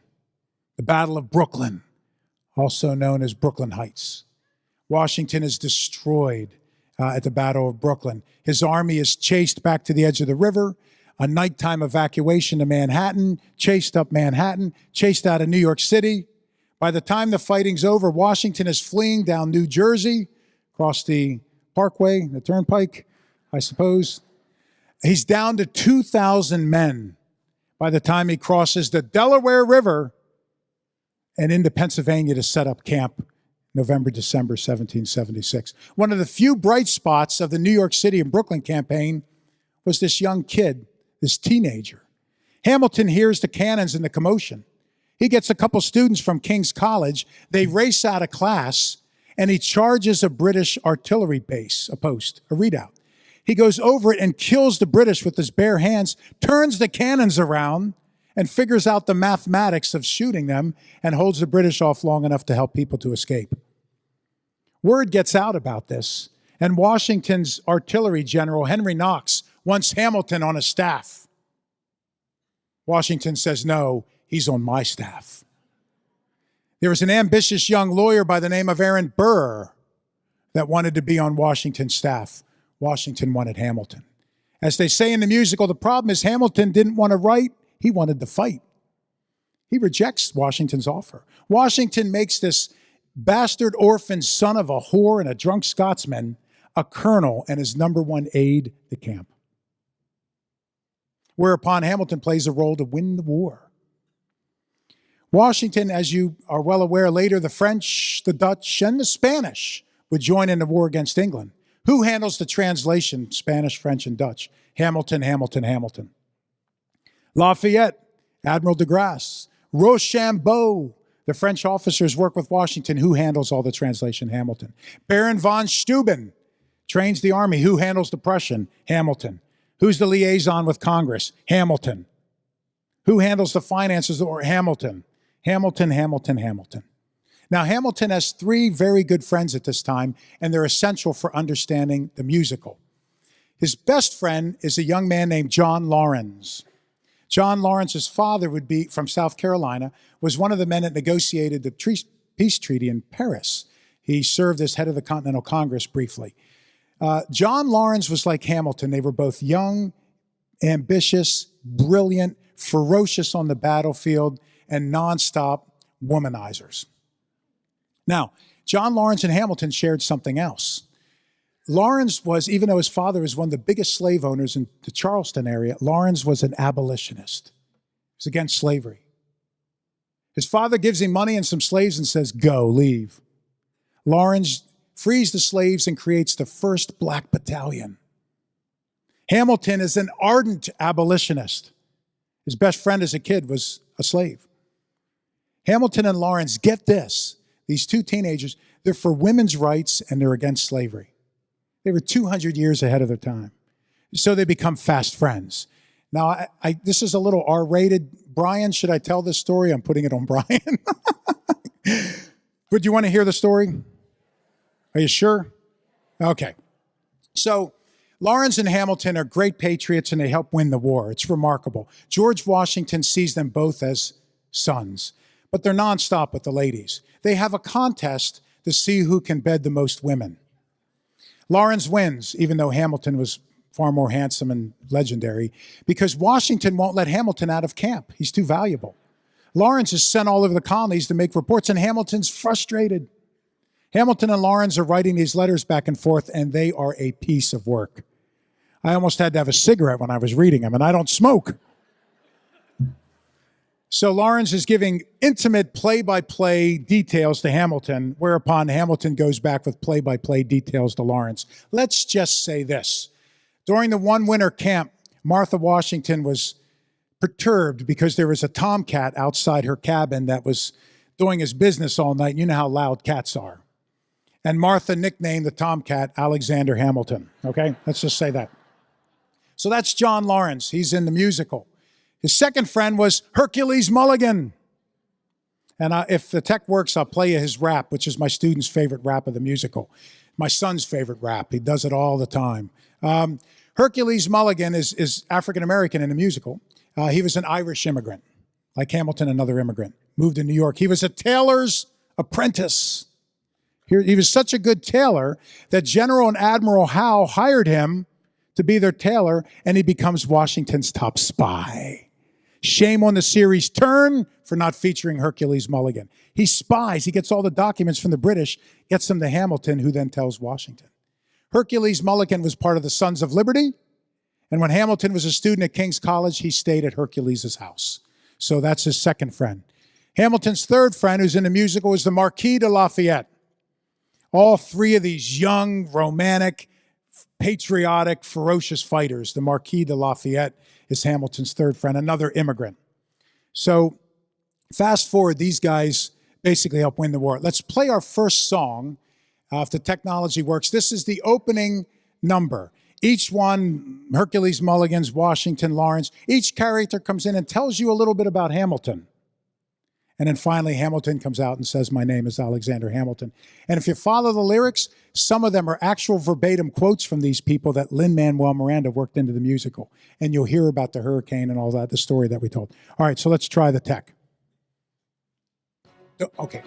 The Battle of Brooklyn, also known as Brooklyn Heights. Washington is destroyed at the Battle of Brooklyn. His army is chased back to the edge of the river. A nighttime evacuation to Manhattan, chased up Manhattan, chased out of New York City. By the time the fighting's over, Washington is fleeing down New Jersey, across the Parkway, the Turnpike, I suppose. He's down to 2,000 men by the time he crosses the Delaware River and into Pennsylvania to set up camp November, December 1776. One of the few bright spots of the New York City and Brooklyn campaign was this young kid, this teenager. Hamilton hears the cannons and the commotion. He gets a couple students from King's College. They race out of class, and he charges a British artillery base, a post, a redoubt. He goes over it and kills the British with his bare hands, turns the cannons around, and figures out the mathematics of shooting them and holds the British off long enough to help people to escape. Word gets out about this, and Washington's artillery general, Henry Knox, wants Hamilton on his staff. Washington says, no, he's on my staff. There was an ambitious young lawyer by the name of Aaron Burr that wanted to be on Washington's staff. Washington wanted Hamilton. As they say in the musical, the problem is Hamilton didn't want to write, he wanted to fight. He rejects Washington's offer. Washington makes this bastard orphan son of a whore and a drunk Scotsman a colonel and his number one aide de camp. Whereupon Hamilton plays a role to win the war. Washington, as you are well aware, later the French, the Dutch, and the Spanish would join in the war against England. Who handles the translation, Spanish, French, and Dutch? Hamilton, Hamilton, Hamilton. Lafayette, Admiral de Grasse. Rochambeau, the French officers work with Washington. Who handles all the translation? Hamilton. Baron von Steuben trains the army. Who handles the Prussian? Hamilton. Who's the liaison with Congress? Hamilton. Who handles the finances? Or Hamilton. Hamilton, Hamilton, Hamilton. Now, Hamilton has three very good friends at this time, and they're essential for understanding the musical. His best friend is a young man named John Laurens. John Lawrence's father would be from South Carolina, was one of the men that negotiated the peace treaty in Paris. He served as head of the Continental Congress briefly. John Laurens was like Hamilton. They were both young, ambitious, brilliant, ferocious on the battlefield, and nonstop womanizers. Now, John Laurens and Hamilton shared something else. Laurens was, even though his father was one of the biggest slave owners in the Charleston area, Laurens was an abolitionist. He was against slavery. His father gives him money and some slaves and says, go, leave. Laurens frees the slaves and creates the first black battalion. Hamilton is an ardent abolitionist. His best friend as a kid was a slave. Hamilton and Laurens, get this, these two teenagers, they're for women's rights and they're against slavery. They were 200 years ahead of their time. So they become fast friends. Now, this is a little R-rated. Brian, should I tell this story? I'm putting it on Brian. But do you want to hear the story? Are you sure? Okay. So Lawrence and Hamilton are great patriots, and they help win the war. It's remarkable. George Washington sees them both as sons, but they're nonstop with the ladies. They have a contest to see who can bed the most women. Lawrence wins, even though Hamilton was far more handsome and legendary, because Washington won't let Hamilton out of camp. He's too valuable. Lawrence is sent all over the colonies to make reports, and Hamilton's frustrated. Hamilton and Lawrence are writing these letters back and forth, and they are a piece of work. I almost had to have a cigarette when I was reading them, and I don't smoke. So Lawrence is giving intimate play-by-play details to Hamilton, whereupon Hamilton goes back with play-by-play details to Lawrence. Let's just say this. During the one winter camp, Martha Washington was perturbed because there was a tomcat outside her cabin that was doing his business all night. You know how loud cats are. And Martha nicknamed the tomcat Alexander Hamilton. Okay, let's just say that. So that's John Lawrence. He's in the musical. His second friend was Hercules Mulligan. And if the tech works, I'll play you his rap, which is my student's favorite rap of the musical. My son's favorite rap. He does it all the time. Hercules Mulligan is African-American in the musical. He was an Irish immigrant, like Hamilton, another immigrant. Moved to New York. He was a tailor's apprentice. He was such a good tailor that General and Admiral Howe hired him to be their tailor, and he becomes Washington's top spy. Shame on the series Turn for not featuring Hercules Mulligan. He spies. He gets all the documents from the British, gets them to Hamilton, who then tells Washington. Hercules Mulligan was part of the Sons of Liberty, and when Hamilton was a student at King's College, he stayed at Hercules' house. So that's his second friend. Hamilton's third friend, who's in the musical, is the Marquis de Lafayette. All three of these young, romantic, patriotic, ferocious fighters. The Marquis de Lafayette is Hamilton's third friend, another immigrant. So fast forward, these guys basically help win the war. Let's play our first song, if the technology works. This is the opening number. Each one, Hercules Mulligan's, Washington, Lawrence, each character comes in and tells you a little bit about Hamilton. And then finally, Hamilton comes out and says, "My name is Alexander Hamilton." And if you follow the lyrics, some of them are actual verbatim quotes from these people that Lin-Manuel Miranda worked into the musical. And you'll hear about the hurricane and all that, the story that we told. All right, so let's try the tech. Okay.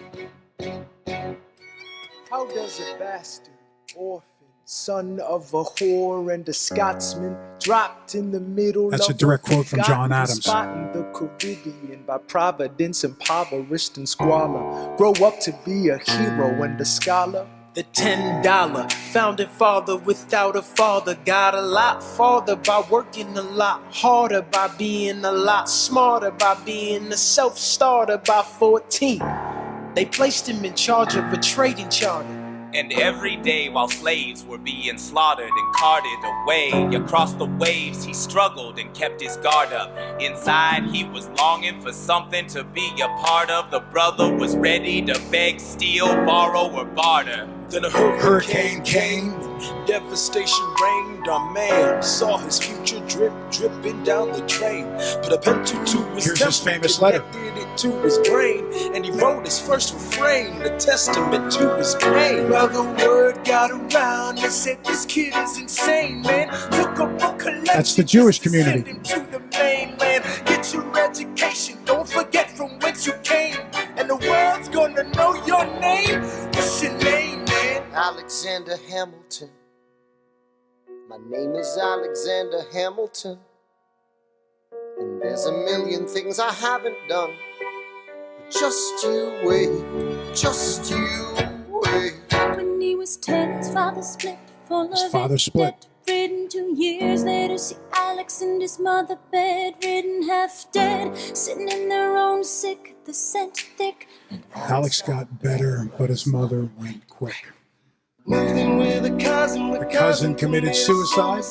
How does a bastard, orphan, son of a whore and a Scotsman, dropped in the middle That's of a direct quote from John Adams. spot in the Caribbean, by providence impoverished and squalor, grow up to be a hero and a scholar? The $10 founding father without a father got a lot farther by working a lot harder, by being a lot smarter, by being a self-starter. By 14, they placed him in charge of a trading charter. And every day while slaves were being slaughtered and carted away across the waves, he struggled and kept his guard up. Inside he was longing for something to be a part of. The brother was ready to beg, steal, borrow, or barter. Then a hurricane came, devastation reigned. Our man saw his future dripping down the drain. Put a pencil to his Here's his temple, famous letter. connected it to his brain, and he wrote his first refrain, the testament to his pain. Well, the word got around and said, "This kid is insane, man." Took a book collection. That's the Jewish community. Send him to the mainland. Get your education. Don't forget from whence you came, and the world's gonna know your name. What's your name, man? Alexander Hamilton. My name is Alexander Hamilton. And there's a million things I haven't done. But just you wait, just you wait. When he was 10, his father split, full His of father split. Ridden 2 years later, see Alex and his mother bedridden, half dead, sitting in their own sick, the scent thick. And Alex got better, but his mother went quick. Moved in with a cousin, The cousin committed suicide.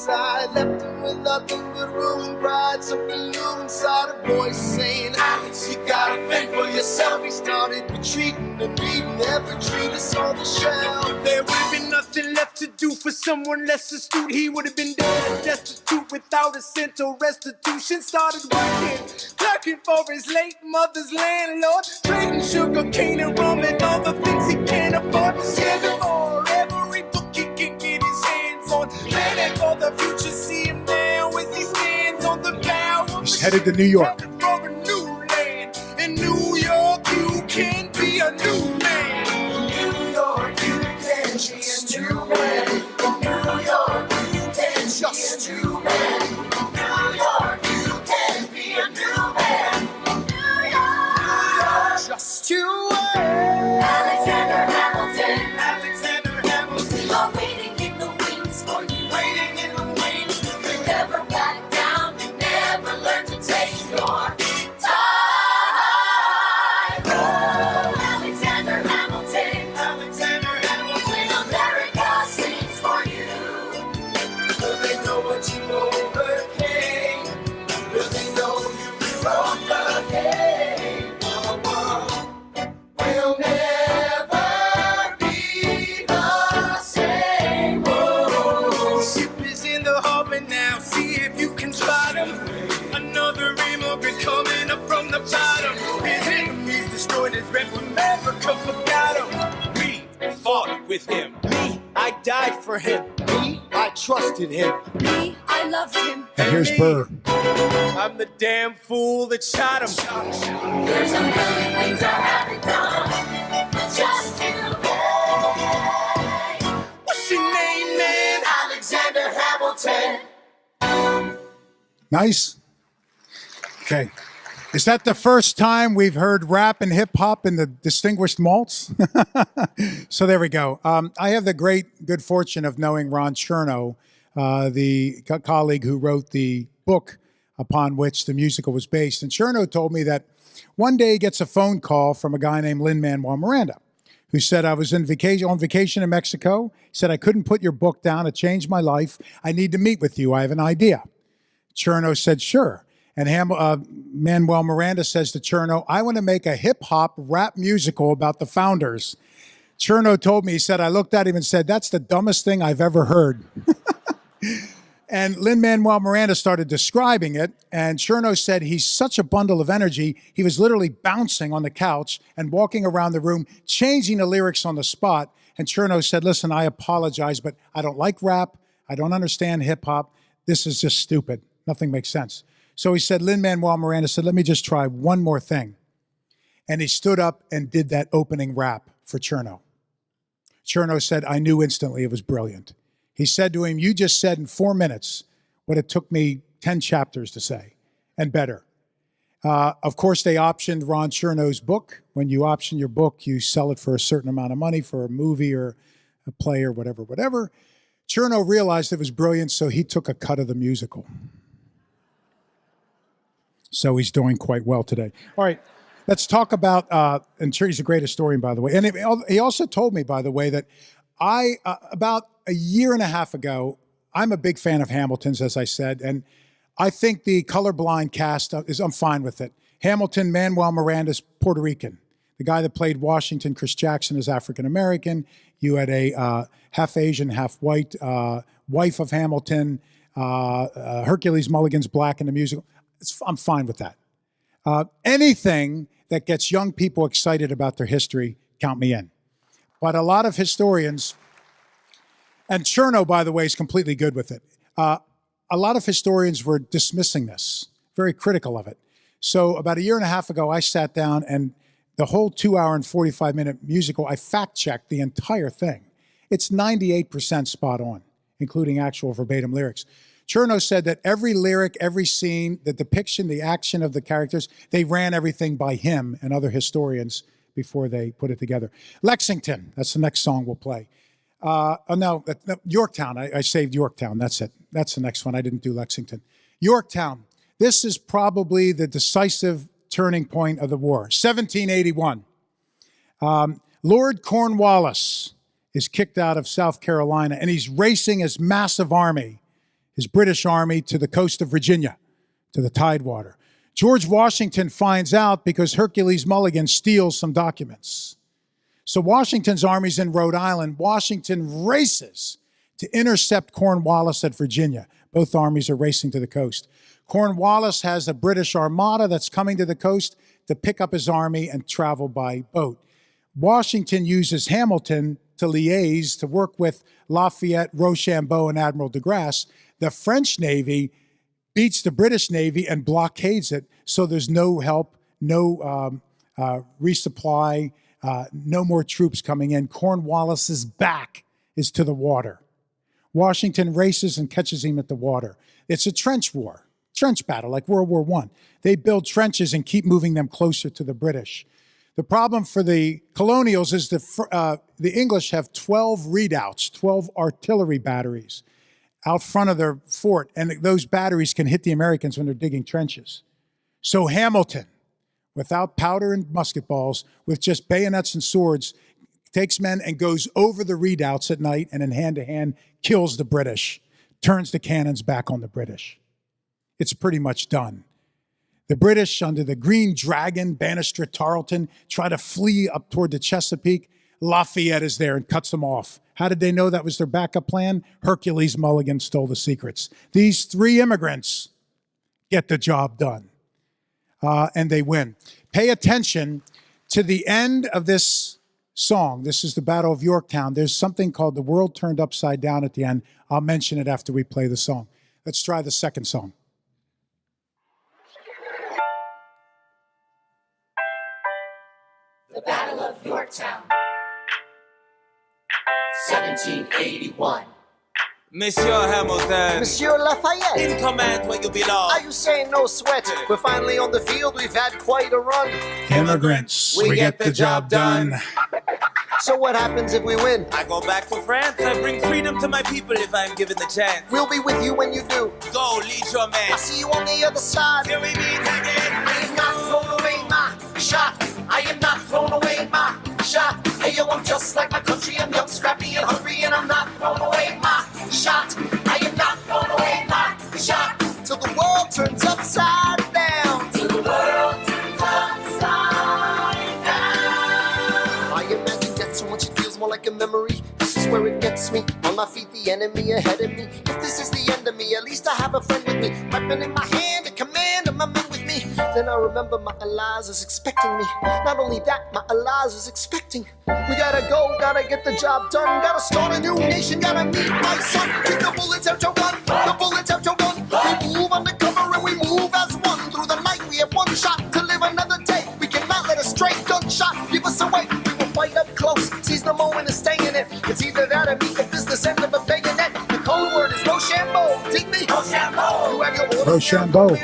Left him with nothing but ruined pride. Something new inside a voice saying, Alex, you gotta fend for yourself. He started retreating and reading every treatise on the shelf. There would have been nothing left to do for someone less astute. He would have been dead and destitute without a cent or restitution. Started working, clerking for his late mother's landlord, trading sugar cane and rum and all the things he can't afford. Scared of all, every book he can get his hands on. Planning for the future, see him now as he stands on the bow of He's headed to New York. for a new land. In New York, you can be a new man. In New York, you can be a new man. In New York, you can just be a new man. In New York, you can be a new man. In New York, just you wait. Alexander Hamilton, Alexander Hamilton, are waiting in the wings for you. waiting in the wings. You never back down, you never learn to take your time. Oh, Alexander Hamilton, Alexander Hamilton, when America sings for you. will they know what you overcame? Will they know you rewrote the game? The world will never be the same. Oh, the ship is in the harbor now. See if you can spot him. Another immigrant coming up from the bottom. His enemies destroyed his rep. America forgot him. We fought with him. Me, I died for him. Me, I trusted him. Me, I loved him. And here's Burr. I'm the damn fool that shot him. There's a million things I haven't done, but just you wait. What's your name, man? Alexander Hamilton. Nice. Okay. Is that the first time we've heard rap and hip hop in the Distinguished Malts? So there we go. I have the great good fortune of knowing Ron Chernow, the colleague who wrote the book upon which the musical was based. And Chernow told me that one day he gets a phone call from a guy named Lin-Manuel Miranda, who said, I was on vacation in Mexico. He said, I couldn't put your book down. It changed my life. I need to meet with you. I have an idea. Chernow said, sure. And Manuel Miranda says to Chernow, I want to make a hip-hop rap musical about the founders. Chernow told me, he said, I looked at him and said, that's the dumbest thing I've ever heard. And Lin-Manuel Miranda started describing it, and Chernow said he's such a bundle of energy, he was literally bouncing on the couch and walking around the room, changing the lyrics on the spot. And Chernow said, listen, I apologize, but I don't like rap. I don't understand hip-hop. This is just stupid. Nothing makes sense. So he said, Lin-Manuel Miranda said, let me just try one more thing. And he stood up and did that opening rap for Chernow. Chernow said, I knew instantly it was brilliant. He said to him, you just said in 4 minutes what it took me 10 chapters to say, and better. Of course, they optioned Ron Chernow's book. When you option your book, you sell it for a certain amount of money for a movie or a play or whatever. Chernow realized it was brilliant, so he took a cut of the musical. So he's doing quite well today. All right, let's talk about, and he's a great historian, by the way. And he also told me, by the way, that about a year and a half ago, I'm a big fan of Hamilton's, as I said, and I think the colorblind cast I'm fine with it. Hamilton, Manuel Miranda's Puerto Rican. The guy that played Washington, Chris Jackson, is African-American. You had a half Asian, half white wife of Hamilton. Hercules Mulligan's black in the musical. I'm fine with that. Anything that gets young people excited about their history, count me in. But a lot of historians, and Chernow, by the way, is completely good with it. A lot of historians were dismissing this, very critical of it. So about a year and a half ago, I sat down and the whole 2-hour and 45-minute musical, I fact-checked the entire thing. It's 98% spot on, including actual verbatim lyrics. Chernow said that every lyric, every scene, the depiction, the action of the characters, they ran everything by him and other historians before they put it together. Lexington, that's the next song we'll play. No, Yorktown, I saved Yorktown, that's it. That's the next one, I didn't do Lexington. Yorktown, this is probably the decisive turning point of the war, 1781. Lord Cornwallis is kicked out of South Carolina, and he's racing his massive army, his British army, to the coast of Virginia, to the Tidewater. George Washington finds out because Hercules Mulligan steals some documents. So Washington's army's in Rhode Island. Washington races to intercept Cornwallis at Virginia. Both armies are racing to the coast. Cornwallis has a British armada that's coming to the coast to pick up his army and travel by boat. Washington uses Hamilton to liaise, to work with Lafayette, Rochambeau, and Admiral de Grasse. The French Navy beats the British Navy and blockades it, so there's no help, no resupply, no more troops coming in. Cornwallis's back is to the water. Washington races and catches him at the water. It's a trench war, trench battle, like World War I. They build trenches and keep moving them closer to the British. The problem for the colonials is the English have 12 redoubts, 12 artillery batteries out front of their fort, and those batteries can hit the Americans when they're digging trenches. So Hamilton, without powder and musket balls, with just bayonets and swords, takes men and goes over the redoubts at night and in hand-to-hand kills the British, turns the cannons back on the British. It's pretty much done. The British, under the Green Dragon, Bannister, Tarleton, try to flee up toward the Chesapeake. Lafayette is there and cuts them off. How did they know that was their backup plan? Hercules Mulligan stole the secrets. These three immigrants get the job done, and they win. Pay attention to the end of this song. This is the Battle of Yorktown. There's something called The World Turned Upside Down at the end. I'll mention it after we play the song. Let's try the second song. The Battle of Yorktown, 1781. Monsieur Hamilton, Monsieur Lafayette, in command where you belong. are you saying no sweat? We're finally on the field, we've had quite a run. Immigrants, we get the job done. So what happens if we win? I go back to France. I bring freedom to my people if I'm given the chance. We'll be with you when you do. Go, lead your man. I'll see you on the other side. Till we meet again. I am not thrown away my shot. I am not thrown away my shot. Hey yo, I'm just like my country. I'm young, scrappy, and hungry, and I'm not thrown away my shot. I am not thrown away my shot. Till the world turns upside down. Till the world turns upside down. I imagine death so much it feels more like a memory. This is where it gets me. On my feet, the enemy ahead of me. If this is the end of me, at least I have a friend with me. Weapon in my hand, a command of my men with me. Then I remember my Eliza is expecting me. Not only that, my Eliza is expecting. We gotta go, gotta get the job done. Gotta start a new nation, gotta meet my son. Keep the bullets out your gun, the bullets out your gun. We move undercover and we move as one. Through the night we have one shot to live another day. We cannot let a stray gunshot give us away. We will fight up close, seize the moment and stay in it. It's either that or meet the business end of a bayonet. The code word is Rochambeau. Dig me? Rochambeau. You have your orders, Rochambeau.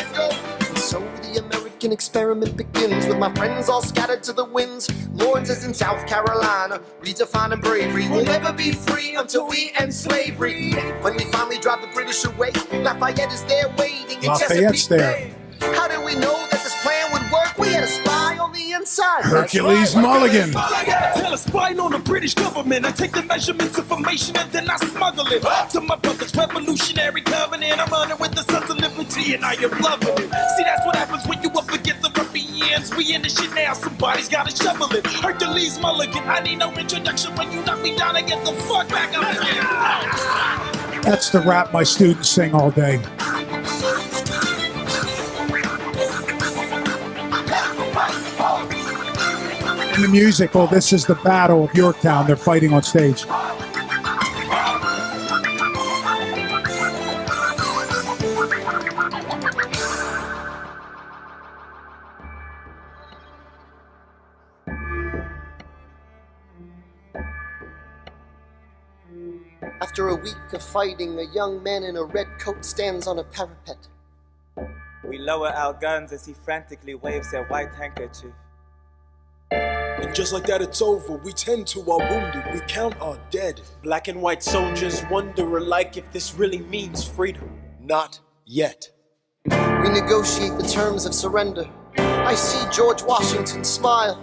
so the American experiment begins with my friends all scattered to the winds. Lawrence is in South Carolina, redefining bravery. We'll never be free until we end slavery. When we finally drive the British away, Lafayette is there waiting in Lafayette's Chesapeake there. Bay. How did we know that this plan would work? We had a spy on the inside. Hercules Mulligan. Tell a spying on the British government. I take the measurements, information, and then I smuggle it to my brother's revolutionary covenant. I'm running with the Sons of Liberty, and I am loving it. See, that's what happens when you up against the ruffians. We in the shit now, somebody's gotta shovel it. Hercules Mulligan, I need no introduction. When you knock me down, I get the fuck back up again. That's the rap my students sing all day. In the musical, this is the Battle of Yorktown. They're fighting on stage. After a week of fighting, a young man in a red coat stands on a parapet. We lower our guns as he frantically waves their white handkerchief. And just like that, it's over. We tend to our wounded, we count our dead. Black and white soldiers wonder alike if this really means freedom. Not yet. We negotiate the terms of surrender. I see George Washington smile.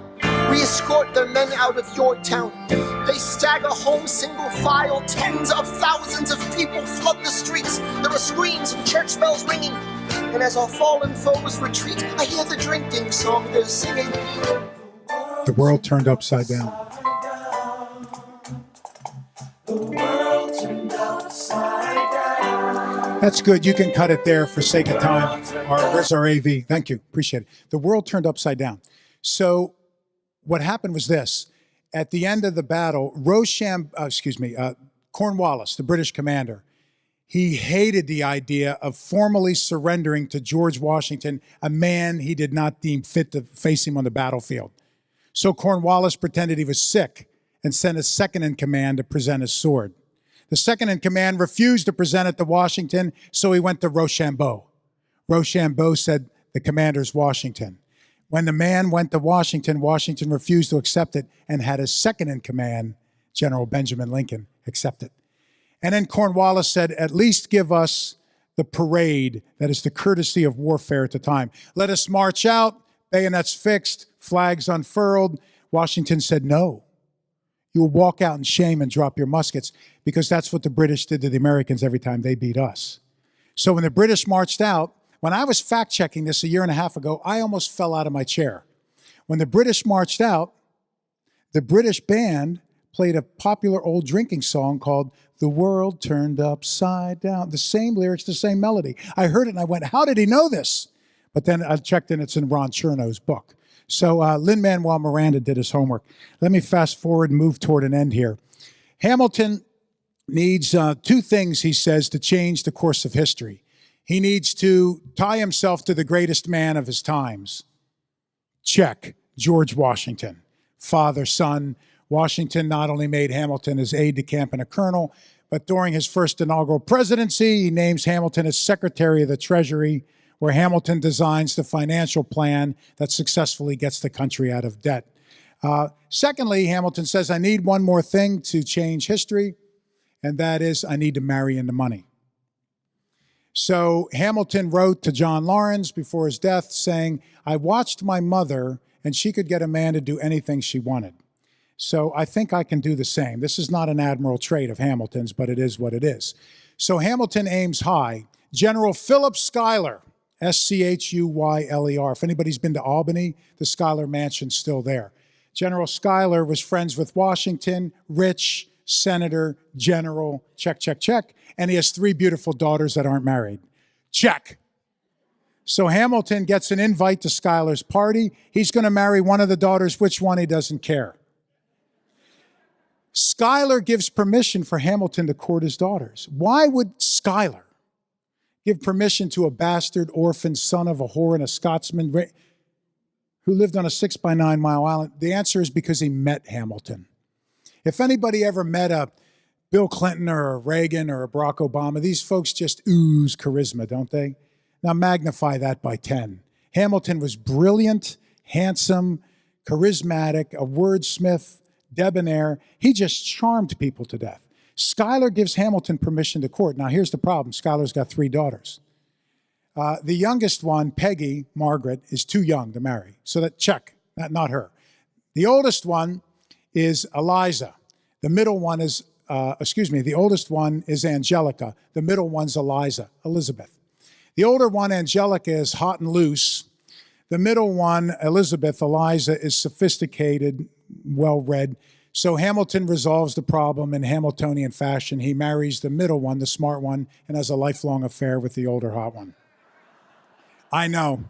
We escort their men out of Yorktown. They stagger home single file. Tens of thousands of people flood the streets. There are screams and church bells ringing. And as our fallen foes retreat, I hear the drinking song they're singing. The world turned upside down. The world turned upside down. That's good. You can cut it there for sake of time. Where's our AV? Thank you. Appreciate it. The world turned upside down. So what happened was this. At the end of the battle, Cornwallis, the British commander, he hated the idea of formally surrendering to George Washington, a man he did not deem fit to face him on the battlefield. So Cornwallis pretended he was sick and sent his second in command to present his sword. The second in command refused to present it to Washington, so he went to Rochambeau. Rochambeau said, the commander's Washington. When the man went to Washington, Washington refused to accept it and had his second in command, General Benjamin Lincoln, accept it. And then Cornwallis said, at least give us the parade that is the courtesy of warfare at the time. Let us march out, bayonets fixed, flags unfurled. Washington said, no. You'll walk out in shame and drop your muskets, because that's what the British did to the Americans every time they beat us. So when the British marched out, when I was fact-checking this a year and a half ago, I almost fell out of my chair. When the British marched out, the British band played a popular old drinking song called The World Turned Upside Down. The same lyrics, the same melody. I heard it and I went, how did he know this? But then I checked and it's in Ron Cherno's book. So Lin-Manuel Miranda did his homework. Let me fast forward and move toward an end here. Hamilton needs two things, he says, to change the course of history. He needs to tie himself to the greatest man of his times. Check, George Washington. Father, son. Washington not only made Hamilton his aide-de-camp and a colonel, but during his first inaugural presidency, he names Hamilton as Secretary of the Treasury, where Hamilton designs the financial plan that successfully gets the country out of debt. Secondly, Hamilton says, I need one more thing to change history, and that is I need to marry into money. So Hamilton wrote to John Lawrence before his death saying, I watched my mother and she could get a man to do anything she wanted. So I think I can do the same. This is not an admiral trait of Hamilton's, but it is what it is. So Hamilton aims high. General Philip Schuyler, Schuyler. If anybody's been to Albany, the Schuyler Mansion's still there. General Schuyler was friends with Washington, rich, senator, general, check, check, check. And he has 3 beautiful daughters that aren't married. Check. So Hamilton gets an invite to Schuyler's party. He's going to marry one of the daughters. Which one, he doesn't care. Schuyler gives permission for Hamilton to court his daughters. Why would Schuyler give permission to a bastard orphan son of a whore and a Scotsman who lived on a 6-by-9 mile island? The answer is because he met Hamilton. If anybody ever met a Bill Clinton or a Reagan or a Barack Obama, these folks just ooze charisma, don't they? Now magnify that by 10. Hamilton was brilliant, handsome, charismatic, a wordsmith, debonair. He just charmed people to death. Schuyler gives Hamilton permission to court. Now here's the problem. Schuyler's got 3 daughters. The youngest one, Peggy, Margaret, is too young to marry. So that check, not her. The oldest one is Eliza. The middle one is, the oldest one is Angelica. The middle one's Elizabeth. The older one, Angelica, is hot and loose. The middle one, Eliza, is sophisticated, well-read. So Hamilton resolves the problem in Hamiltonian fashion. He marries the middle one, the smart one, and has a lifelong affair with the older hot one. I know.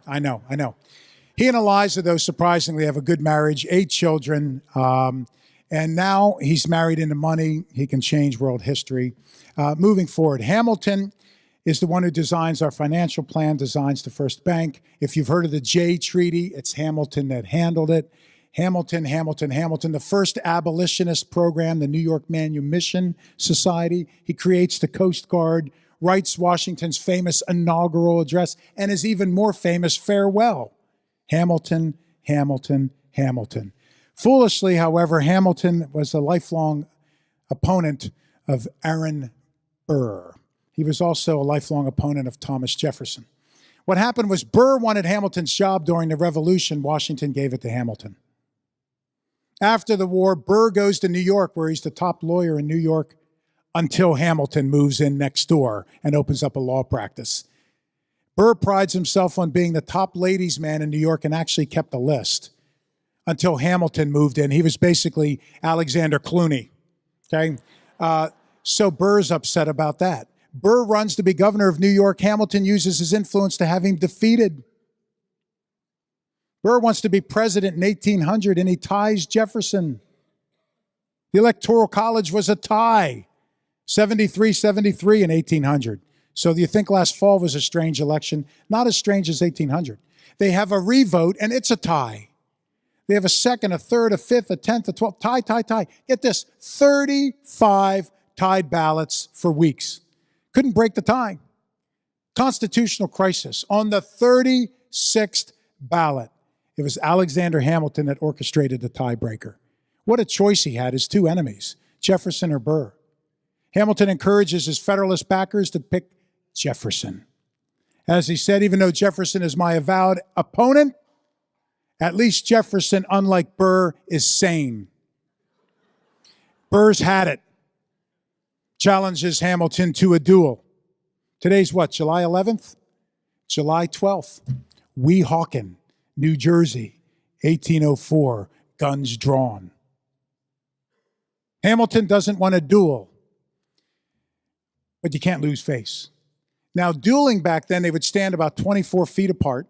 He and Eliza, though, surprisingly, have a good marriage, 8 children, and now he's married into money. He can change world history. Moving forward, Hamilton is the one who designs our financial plan, designs the first bank. If you've heard of the Jay Treaty, it's Hamilton that handled it. Hamilton, the first abolitionist program, the New York Manumission Society. He creates the Coast Guard, writes Washington's famous inaugural address, and his even more famous farewell. Hamilton. Foolishly, however, Hamilton was a lifelong opponent of Aaron Burr. He was also a lifelong opponent of Thomas Jefferson. What happened was Burr wanted Hamilton's job during the Revolution. Washington gave it to Hamilton. After the war, Burr goes to New York, where he's the top lawyer in New York until Hamilton moves in next door and opens up a law practice. Burr prides himself on being the top ladies' man in New York and actually kept a list until Hamilton moved in. He was basically Alexander Clooney, okay? So Burr's upset about that. Burr runs to be governor of New York. Hamilton uses his influence to have him defeated. Burr wants to be president in 1800, and he ties Jefferson. The Electoral College was a tie, 73-73 in 1800. So do you think last fall was a strange election? Not as strange as 1800. They have a revote, and it's a tie. They have a second, a third, a fifth, a 10th, a 12th, tie. Get this, 35 tied ballots for weeks. Couldn't break the tie. Constitutional crisis. On the 36th ballot, it was Alexander Hamilton that orchestrated the tiebreaker. What a choice he had, his two enemies, Jefferson or Burr. Hamilton encourages his Federalist backers to pick Jefferson. As he said, even though Jefferson is my avowed opponent, at least Jefferson, unlike Burr, is sane. Burr's had it. Challenges Hamilton to a duel. Today's what, July 11th? July 12th. Weehawken, New Jersey, 1804, guns drawn. Hamilton doesn't want a duel, but you can't lose face. Now, dueling back then, they would stand about 24 feet apart.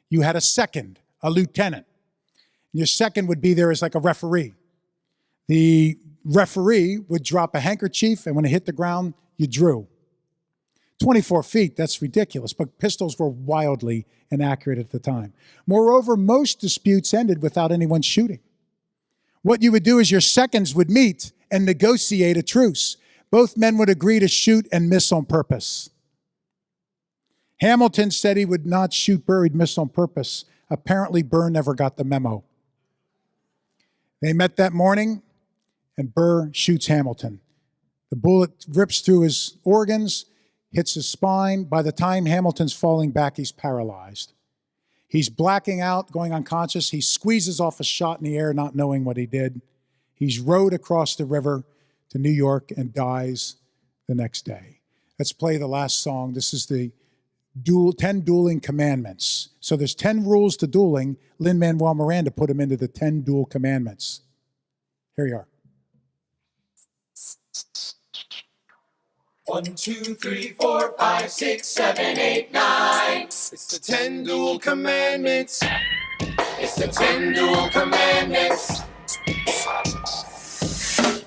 You had a second, a lieutenant. Your second would be there as like a referee. The referee would drop a handkerchief, and when it hit the ground, you drew. 24 feet, that's ridiculous, but pistols were wildly inaccurate at the time. Moreover, most disputes ended without anyone shooting. What you would do is your seconds would meet and negotiate a truce. Both men would agree to shoot and miss on purpose. Hamilton said he would not shoot Burr, he'd miss on purpose. Apparently, Burr never got the memo. They met that morning, and Burr shoots Hamilton. The bullet rips through his organs, hits his spine. By the time Hamilton's falling back, he's paralyzed. He's blacking out, going unconscious. He squeezes off a shot in the air, not knowing what he did. He's rowed across the river to New York and dies the next day. Let's play the last song. This is the 10 dueling commandments. So there's 10 rules to dueling. Lin-Manuel Miranda put them into the 10 duel commandments. Here you are. 1, 2, 3, 4, 5, 6, 7, 8, 9. It's the 10 dual commandments. It's the 10 dual commandments.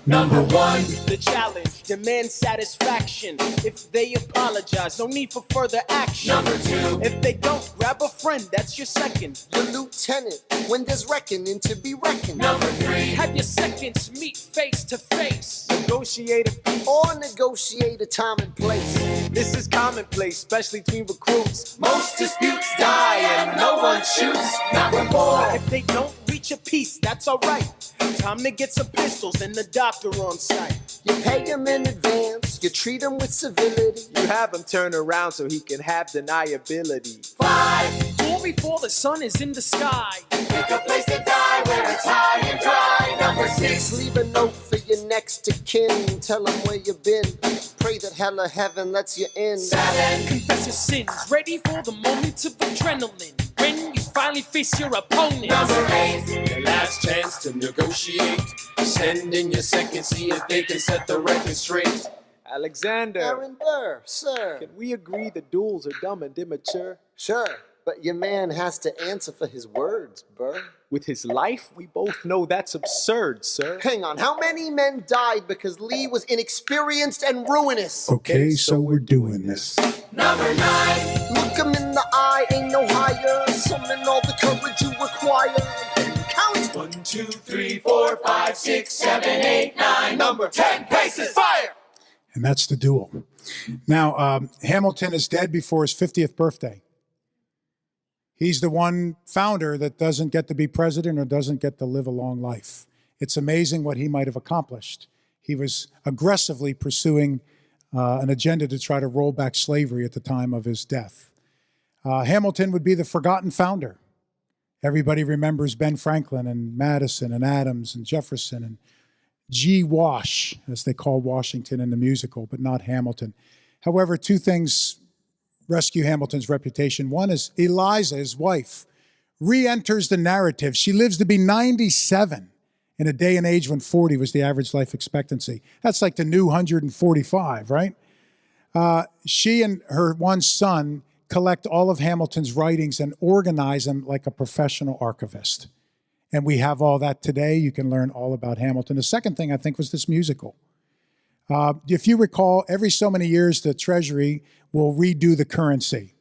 Number 1. The challenge, demand satisfaction. If they apologize, no need for further action. Number 2. If they don't, grab a friend, that's your second. The lieutenant, when there's reckoning to be reckoned. Number 3. Have your seconds meet face to face. Negotiate a peace. Or negotiate a time and place. This is commonplace, especially between recruits. Most disputes die and no one shoots. Number 4. If they don't reach a peace, that's alright. Time to get some pistols and the doctor on site. You pay him in advance, you treat him with civility. You have him turn around so he can have deniability. 5. Duel before the sun is in the sky. Pick a place to die where it's high and dry. Number 6. Leave a note for your next to kin. Tell him where you've been. Pray that hell or heaven lets you in. 7. Confess your sins, ready for the moment of adrenaline. When you finally face your opponent. Number 8. Your last chance to negotiate. Send in your second, see if they can set the record straight. Alexander, Aaron Burr, sir. can we agree the duels are dumb and immature? Sure, but your man has to answer for his words, Burr. With his life, we both know that's absurd, sir. Hang on, how many men died because Lee was inexperienced and ruinous? Okay, so we're doing this. Number 9. Look him in the eye, ain't no higher. Summon all the courage you require. Count. 1, 2, 3, 4, 5, 6, 7, 8, 9. Number 10. Paces. Fire. And that's the duel. Now, Hamilton is dead before his 50th birthday. He's the one founder that doesn't get to be president or doesn't get to live a long life. It's amazing what he might have accomplished. He was aggressively pursuing an agenda to try to roll back slavery at the time of his death. Hamilton would be the forgotten founder. Everybody remembers Ben Franklin and Madison and Adams and Jefferson and G. Wash, as they call Washington in the musical, but not Hamilton. However, two things rescue Hamilton's reputation. One is Eliza, his wife, re-enters the narrative. She lives to be 97 in a day and age when 40 was the average life expectancy. That's like the new 145, right? She and her one son collect all of Hamilton's writings and organize them like a professional archivist. And we have all that today. You can learn all about Hamilton. The second thing, I think, was this musical. If you recall, every so many years, the Treasury will redo the currency.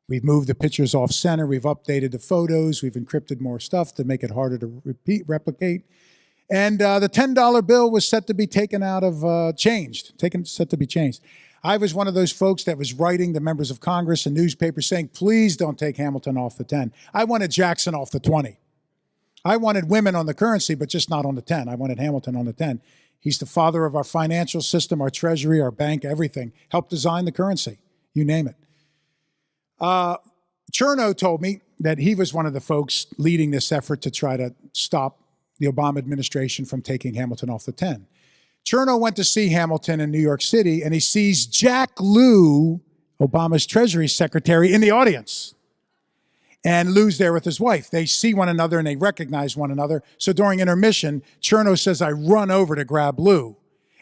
We've moved the pictures off center. We've updated the photos. We've encrypted more stuff to make it harder to replicate. And the $10 bill was set to be taken out of, set to be changed. I was one of those folks that was writing the members of Congress and newspapers saying, please don't take Hamilton off the 10. I wanted Jackson off the 20. I wanted women on the currency, but just not on the 10. I wanted Hamilton on the 10. He's the father of our financial system, our treasury, our bank, everything. Helped design the currency, you name it. Chernow told me that he was one of the folks leading this effort to try to stop the Obama administration from taking Hamilton off the 10. Chernow went to see Hamilton in New York City, and he sees Jack Lew, Obama's Treasury Secretary, in the audience. And Lew's there with his wife. They see one another and they recognize one another. So during intermission, Chernow says, I run over to grab Lew.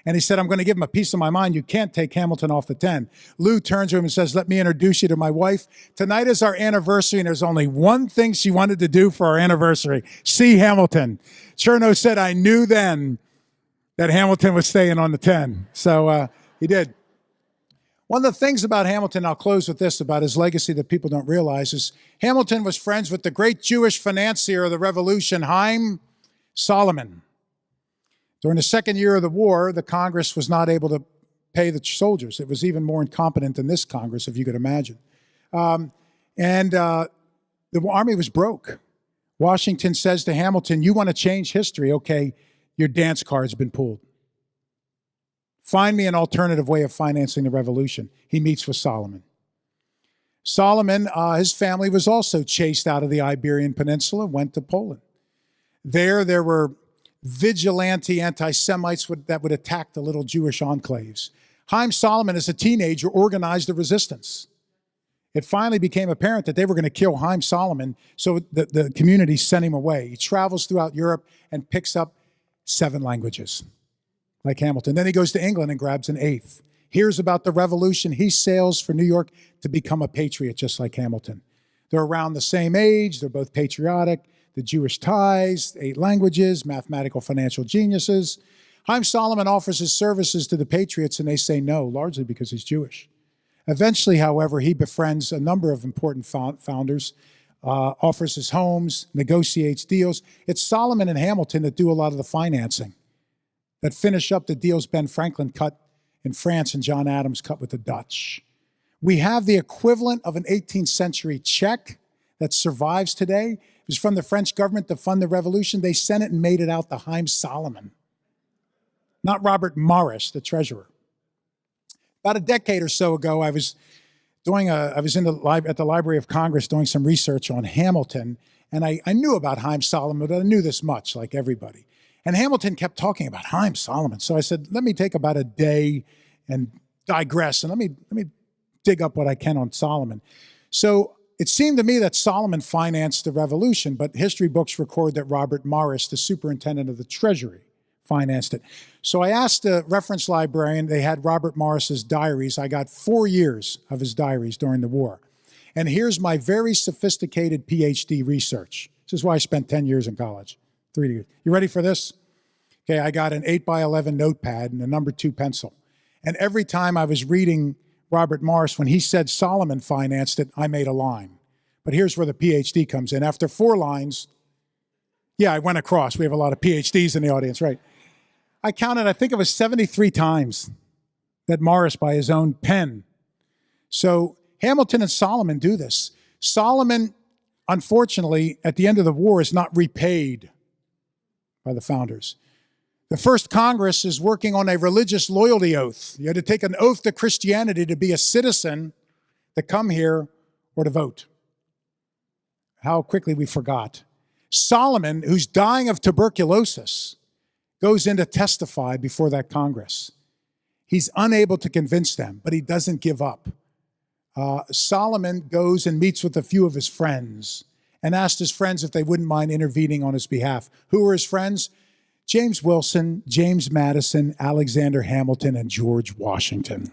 And he said, I'm going to give him a piece of my mind. You can't take Hamilton off the 10. Lew turns to him and says, let me introduce you to my wife. Tonight is our anniversary, and there's only one thing she wanted to do for our anniversary, see Hamilton. Chernow said, I knew then that Hamilton was staying on the 10. So he did. One of the things about Hamilton, I'll close with this, about his legacy that people don't realize, is Hamilton was friends with the great Jewish financier of the Revolution, Haim Solomon. During the second year of the war, the Congress was not able to pay the soldiers. It was even more incompetent than this Congress, if you could imagine. The army was broke. Washington says to Hamilton, you want to change history? Okay, your dance card's been pulled. Find me an alternative way of financing the revolution. He meets with Solomon. Solomon, his family was also chased out of the Iberian Peninsula, went to Poland. There were vigilante anti-Semites that would attack the little Jewish enclaves. Haim Solomon, as a teenager, organized a resistance. It finally became apparent that they were going to kill Haim Solomon, so the community sent him away. He travels throughout Europe and picks up 7 languages, like Hamilton. Then he goes to England and grabs an 8th. Hears about the revolution. He sails for New York to become a patriot, just like Hamilton. They're around the same age. They're both patriotic. The Jewish ties, 8 languages, mathematical financial geniuses. Haim Solomon offers his services to the patriots, and they say no, largely because he's Jewish. Eventually, however, he befriends a number of important founders, offers his homes, negotiates deals. It's Solomon and Hamilton that do a lot of the financing, that finish up the deals Ben Franklin cut in France and John Adams cut with the Dutch. We have the equivalent of an 18th century check that survives today. It was from the French government to fund the revolution. They sent it and made it out to Haim Solomon, not Robert Morris, the treasurer. About a decade or so ago, I was at the Library of Congress doing some research on Hamilton, and I knew about Haim Solomon, but I knew this much, like everybody. And Hamilton kept talking about Haim Solomon. So I said, let me take about a day and digress, and let me dig up what I can on Solomon. So it seemed to me that Solomon financed the revolution, but history books record that Robert Morris, the superintendent of the Treasury, financed it. So I asked the reference librarian, they had Robert Morris's diaries. I got 4 years of his diaries during the war. And here's my very sophisticated PhD research. This is why I spent 10 years in college, 3 years. You ready for this? Okay, I got an 8x11 notepad and a number 2 pencil. And every time I was reading Robert Morris, when he said Solomon financed it, I made a line. But here's where the PhD comes in. After 4 lines, yeah, I went across. We have a lot of PhDs in the audience, right? I counted, I think it was 73 times that Morris, by his own pen. So Hamilton and Solomon do this. Solomon, unfortunately, at the end of the war, is not repaid by the founders. The first Congress is working on a religious loyalty oath. You had to take an oath to Christianity to be a citizen, to come here, or to vote. how quickly we forgot. Solomon, who's dying of tuberculosis, goes in to testify before that Congress. He's unable to convince them, but he doesn't give up. Solomon goes and meets with a few of his friends and asked his friends if they wouldn't mind intervening on his behalf. Who were his friends? James Wilson, James Madison, Alexander Hamilton, and George Washington.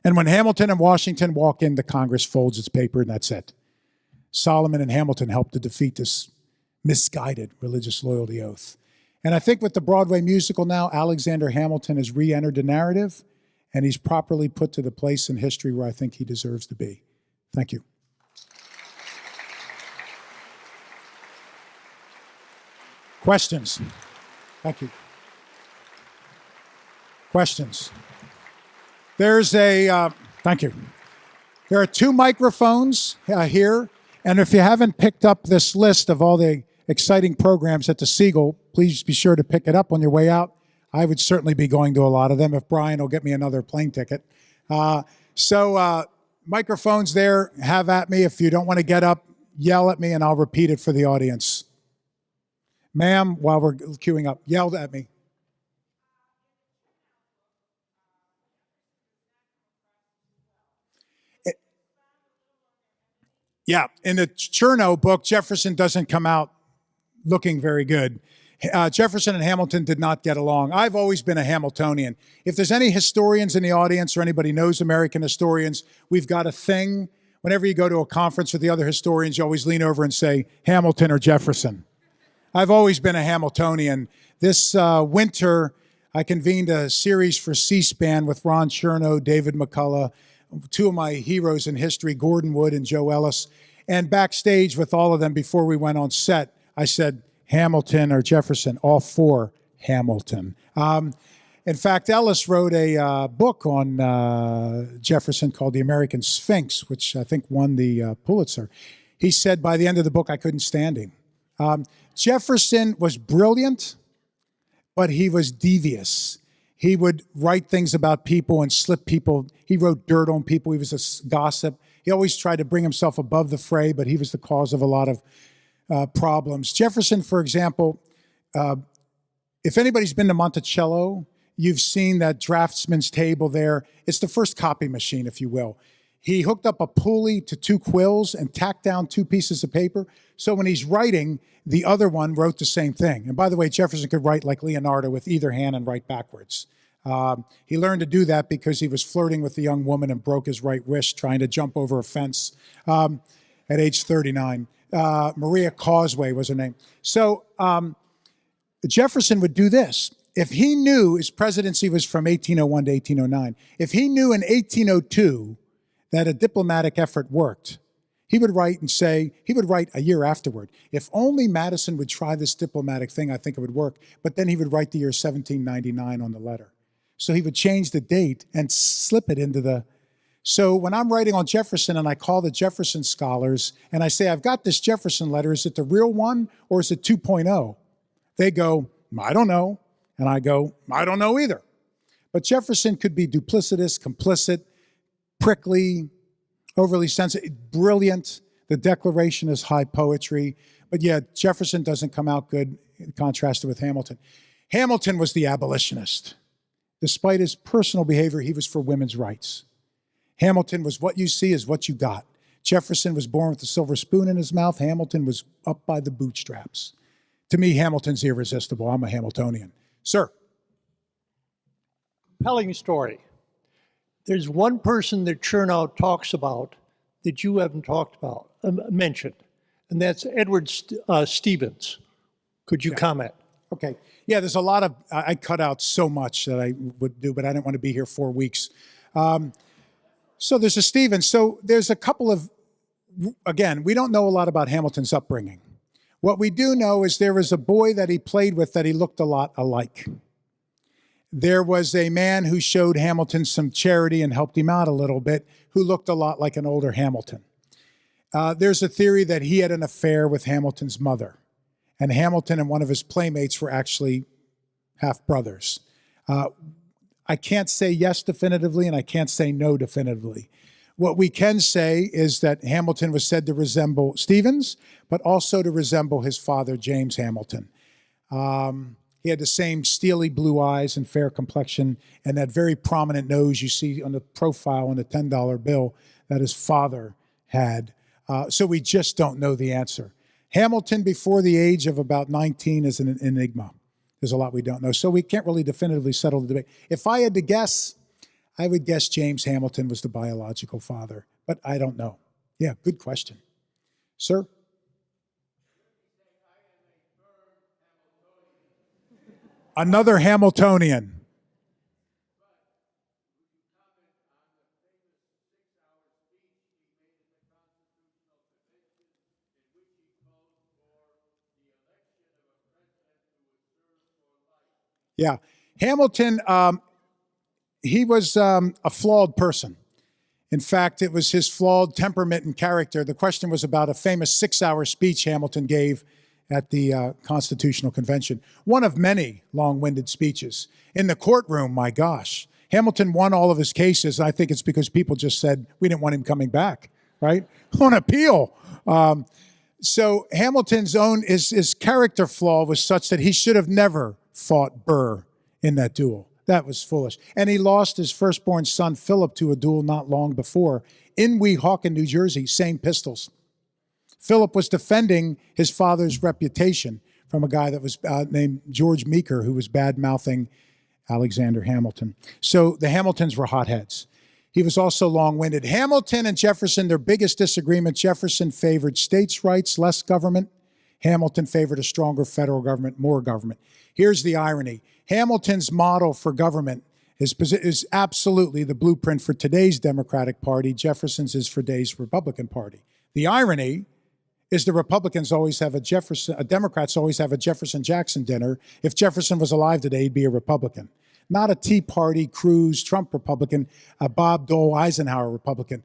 And when Hamilton and Washington walk in, the Congress folds its paper, and that's it. Solomon and Hamilton helped to defeat this misguided religious loyalty oath. And I think with the Broadway musical now, Alexander Hamilton has re-entered the narrative, and he's properly put to the place in history where I think he deserves to be. Thank you. Questions? Thank you. Questions? There's a, thank you. There are 2 microphones here, and if you haven't picked up this list of all the exciting programs at the Siegal, please be sure to pick it up on your way out. I would certainly be going to a lot of them if Brian will get me another plane ticket. Microphones there, have at me. If you don't want to get up, yell at me and I'll repeat it for the audience. Ma'am, while we're queuing up, yell at me. Yeah, in the Chernow book, Jefferson doesn't come out looking very good. Jefferson and Hamilton did not get along. I've always been a Hamiltonian. If there's any historians in the audience or anybody knows American historians, we've got a thing. Whenever you go to a conference with the other historians, you always lean over and say, Hamilton or Jefferson. I've always been a Hamiltonian. This winter, I convened a series for C-SPAN with Ron Chernow, David McCullough, 2 of my heroes in history, Gordon Wood and Joe Ellis. And backstage with all of them before we went on set, I said, Hamilton or Jefferson, all 4 Hamilton. In fact, Ellis wrote a book on Jefferson called The American Sphinx, which I think won the Pulitzer. He said by the end of the book, I couldn't stand him. Jefferson was brilliant, but he was devious. He would write things about people and slip people. He wrote dirt on people. He was a gossip. He always tried to bring himself above the fray, but he was the cause of a lot of problems. Jefferson, for example, if anybody's been to Monticello, you've seen that draftsman's table there. It's the first copy machine, if you will. He hooked up a pulley to 2 quills and tacked down 2 pieces of paper. So when he's writing, the other one wrote the same thing. And by the way, Jefferson could write like Leonardo with either hand and write backwards. He learned to do that because he was flirting with a young woman and broke his right wrist trying to jump over a fence at age 39. Maria Causeway was her name. So Jefferson would do this. If he knew his presidency was from 1801 to 1809, if he knew in 1802 that a diplomatic effort worked, he would write and say, he would write a year afterward, if only Madison would try this diplomatic thing, I think it would work. But then he would write the year 1799 on the letter. So he would change the date and slip it into the... So when I'm writing on Jefferson and I call the Jefferson scholars and I say, I've got this Jefferson letter, is it the real one or is it 2.0? They go, I don't know. And I go, I don't know either. But Jefferson could be duplicitous, complicit, prickly, overly sensitive, brilliant. The Declaration is high poetry. But yeah, Jefferson doesn't come out good contrasted with Hamilton. Hamilton was the abolitionist. Despite his personal behavior, he was for women's rights. Hamilton was what you see is what you got. Jefferson was born with a silver spoon in his mouth. Hamilton was up by the bootstraps. To me, Hamilton's irresistible. I'm a Hamiltonian. Sir. Compelling story. There's one person that Chernow talks about that you haven't talked about, mentioned, and that's Edward Stevens. Could you comment? Okay. Yeah, there's a lot of, I cut out so much that I would do, but I didn't want to be here 4 weeks. So there's a Stevens. So there's a couple of, again, we don't know a lot about Hamilton's upbringing. What we do know is there was a boy that he played with that he looked a lot alike. There was a man who showed Hamilton some charity and helped him out a little bit, who looked a lot like an older Hamilton. There's a theory that he had an affair with Hamilton's mother, and Hamilton and one of his playmates were actually half-brothers. I can't say yes definitively, and I can't say no definitively. What we can say is that Hamilton was said to resemble Stevens, but also to resemble his father, James Hamilton. He had the same steely blue eyes and fair complexion and that very prominent nose you see on the profile on the $10 bill that his father had. So we just don't know the answer. Hamilton, before the age of about 19, is an enigma. There's a lot we don't know. So we can't really definitively settle the debate. If I had to guess, I would guess James Hamilton was the biological father, but I don't know. Yeah, good question. Sir? Another Hamiltonian. Yeah, Hamilton, he was a flawed person. In fact, it was his flawed temperament and character. The question was about a famous 6-hour speech Hamilton gave at the Constitutional Convention. One of many long-winded speeches. In the courtroom, my gosh, Hamilton won all of his cases. I think it's because people just said, we didn't want him coming back, right? On appeal. So Hamilton's his character flaw was such that he should have never fought Burr in that duel. That was foolish. And he lost his firstborn son, Philip, to a duel not long before in Weehawken, New Jersey, same pistols. Philip was defending his father's reputation from a guy that was named George Meeker, who was bad-mouthing Alexander Hamilton. So the Hamiltons were hotheads. He was also long-winded. Hamilton and Jefferson, their biggest disagreement, Jefferson favored states' rights, less government. Hamilton favored a stronger federal government, more government. Here's the irony. Hamilton's model for government is absolutely the blueprint for today's Democratic Party. Jefferson's is for today's Republican Party. The irony is the Republicans always have Democrats always have a Jefferson-Jackson dinner. If Jefferson was alive today, he'd be a Republican. Not a Tea Party, Cruz, Trump Republican, a Bob Dole, Eisenhower Republican.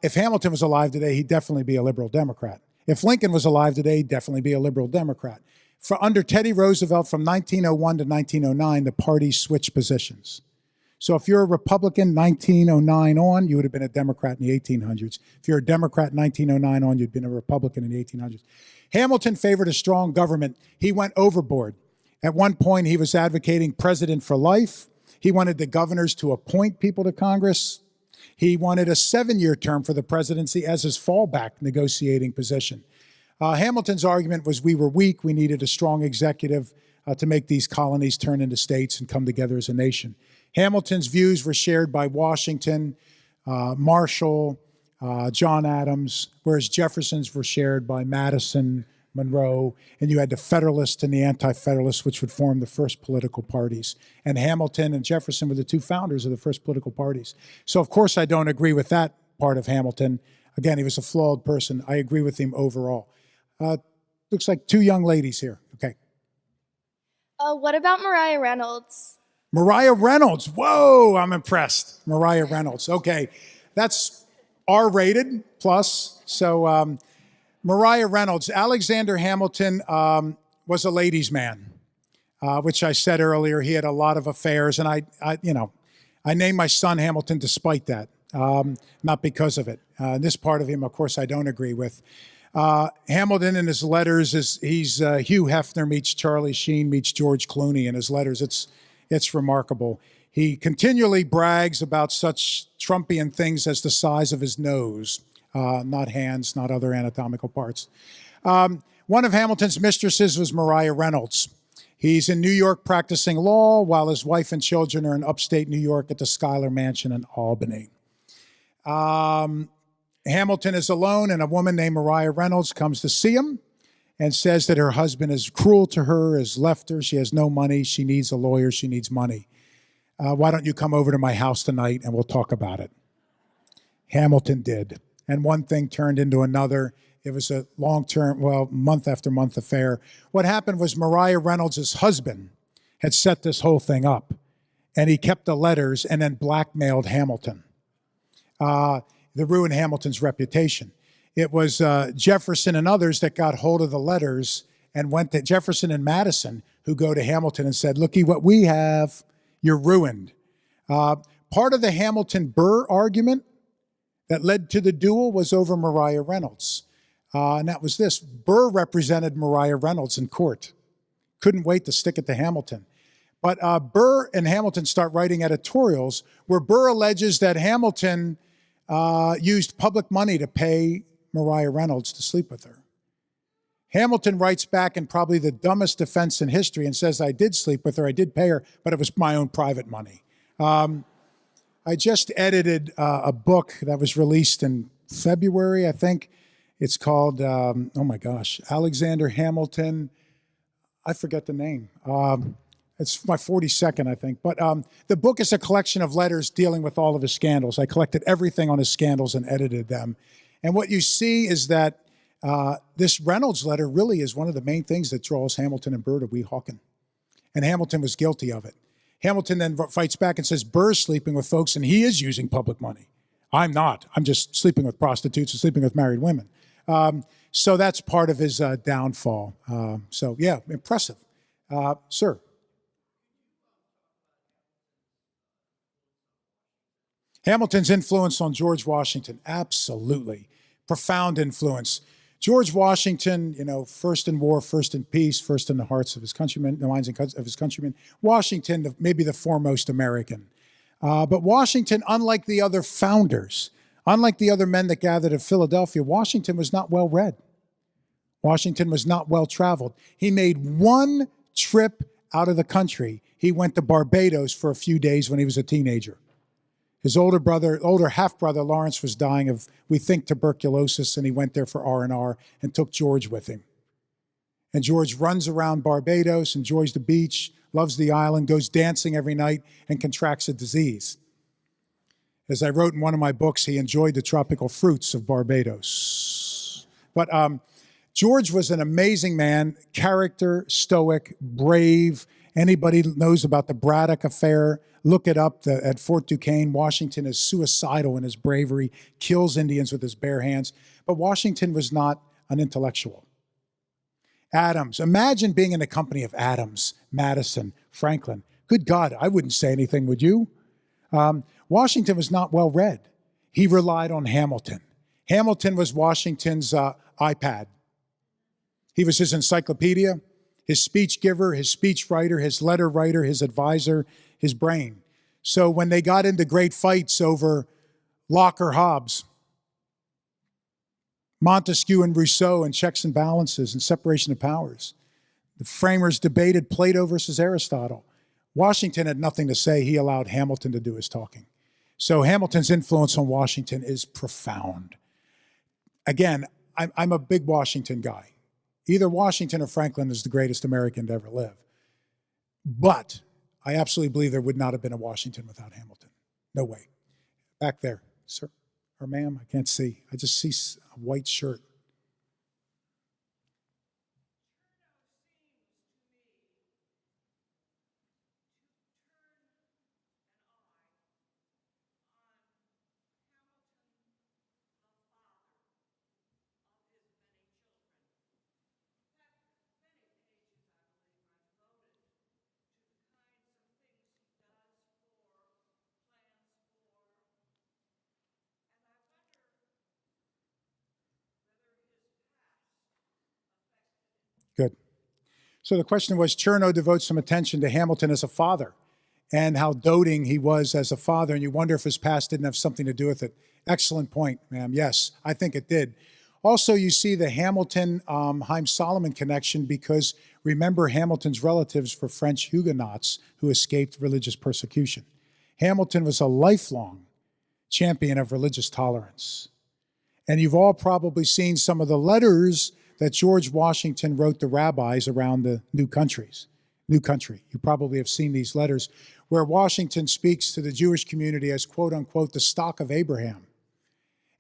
If Hamilton was alive today, he'd definitely be a liberal Democrat. If Lincoln was alive today, he'd definitely be a liberal Democrat. For under Teddy Roosevelt from 1901 to 1909, the parties switched positions. So if you're a Republican 1909 on, you would have been a Democrat in the 1800s. If you're a Democrat 1909 on, you'd been a Republican in the 1800s. Hamilton favored a strong government. He went overboard. At one point, he was advocating president for life. He wanted the governors to appoint people to Congress. He wanted a 7-year term for the presidency as his fallback negotiating position. Hamilton's argument was we were weak. We needed a strong executive to make these colonies turn into states and come together as a nation. Hamilton's views were shared by Washington, Marshall, John Adams, whereas Jefferson's were shared by Madison, Monroe, and you had the Federalists and the Anti-Federalists, which would form the first political parties. And Hamilton and Jefferson were the two founders of the first political parties. So, of course, I don't agree with that part of Hamilton. Again, he was a flawed person. I agree with him overall. Looks like two young ladies here. Okay. What about Mariah Reynolds? Mariah Reynolds. Whoa, I'm impressed. Mariah Reynolds. Okay. That's R-rated plus. So Mariah Reynolds. Alexander Hamilton was a ladies' man, which I said earlier. He had a lot of affairs, and I named my son Hamilton despite that, not because of it. This part of him, of course, I don't agree with. Hamilton in his letters he's Hugh Hefner meets Charlie Sheen meets George Clooney in his letters. It's remarkable. He continually brags about such Trumpian things as the size of his nose, not hands, not other anatomical parts. One of Hamilton's mistresses was Mariah Reynolds. He's in New York practicing law while his wife and children are in upstate New York at the Schuyler Mansion in Albany. Hamilton is alone, and a woman named Mariah Reynolds comes to see him and says that her husband is cruel to her, has left her, she has no money, she needs a lawyer, she needs money. Why don't you come over to my house tonight and we'll talk about it? Hamilton did. And one thing turned into another. It was a long-term, month after month affair. What happened was Mariah Reynolds' husband had set this whole thing up, and he kept the letters and then blackmailed Hamilton. That ruined Hamilton's reputation. It was Jefferson and others that got hold of the letters and went to Jefferson and Madison, who go to Hamilton and said, looky what we have, you're ruined. Part of the Hamilton-Burr argument that led to the duel was over Maria Reynolds. And that was this. Burr represented Maria Reynolds in court. Couldn't wait to stick it to Hamilton. But Burr and Hamilton start writing editorials where Burr alleges that Hamilton used public money to pay Maria Reynolds to sleep with her. Hamilton writes back in probably the dumbest defense in history and says, I did sleep with her, I did pay her, but it was my own private money. I just edited a book that was released in February, I think. It's called, oh my gosh, Alexander Hamilton. I forget the name. It's my 42nd, I think. But the book is a collection of letters dealing with all of his scandals. I collected everything on his scandals and edited them. And what you see is that this Reynolds letter really is one of the main things that draws Hamilton and Burr to Weehawken. And Hamilton was guilty of it. Hamilton then fights back and says, Burr's sleeping with folks and he is using public money. I'm not. I'm just sleeping with prostitutes and sleeping with married women. So that's part of his downfall. So yeah, impressive. Sir. Hamilton's influence on George Washington, absolutely. Profound influence. George Washington, you know, first in war, first in peace, first in the hearts of his countrymen, the minds of his countrymen. Washington, maybe the foremost American. But Washington, unlike the other founders, unlike the other men that gathered at Philadelphia, Washington was not well read. Washington was not well traveled. He made one trip out of the country. He went to Barbados for a few days when he was a teenager. His older half-brother, Lawrence, was dying of, we think, tuberculosis, and he went there for R&R and took George with him. And George runs around Barbados, enjoys the beach, loves the island, goes dancing every night, and contracts a disease. As I wrote in one of my books, he enjoyed the tropical fruits of Barbados. But George was an amazing man, character, stoic, brave. Anybody knows about the Braddock affair, look it up at Fort Duquesne. Washington is suicidal in his bravery, kills Indians with his bare hands. But Washington was not an intellectual. Adams, imagine being in the company of Adams, Madison, Franklin. Good God, I wouldn't say anything, would you? Washington was not well read. He relied on Hamilton. Hamilton was Washington's iPad. He was his encyclopedia, his speech giver, his speech writer, his letter writer, his advisor, his brain. So when they got into great fights over Locke or Hobbes, Montesquieu and Rousseau and checks and balances and separation of powers, the framers debated Plato versus Aristotle. Washington had nothing to say. He allowed Hamilton to do his talking. So Hamilton's influence on Washington is profound. Again, I'm a big Washington guy. Either Washington or Franklin is the greatest American to ever live. But I absolutely believe there would not have been a Washington without Hamilton. No way. Back there, sir or ma'am, I can't see. I just see a white shirt. Good. So the question was, Chernow devotes some attention to Hamilton as a father and how doting he was as a father, and you wonder if his past didn't have something to do with it. Excellent point, ma'am. Yes, I think it did. Also, you see the Hamilton-Haim-Solomon connection because remember Hamilton's relatives were French Huguenots who escaped religious persecution. Hamilton was a lifelong champion of religious tolerance. And you've all probably seen some of the letters that George Washington wrote to rabbis around the new country. You probably have seen these letters where Washington speaks to the Jewish community as, quote unquote, the stock of Abraham.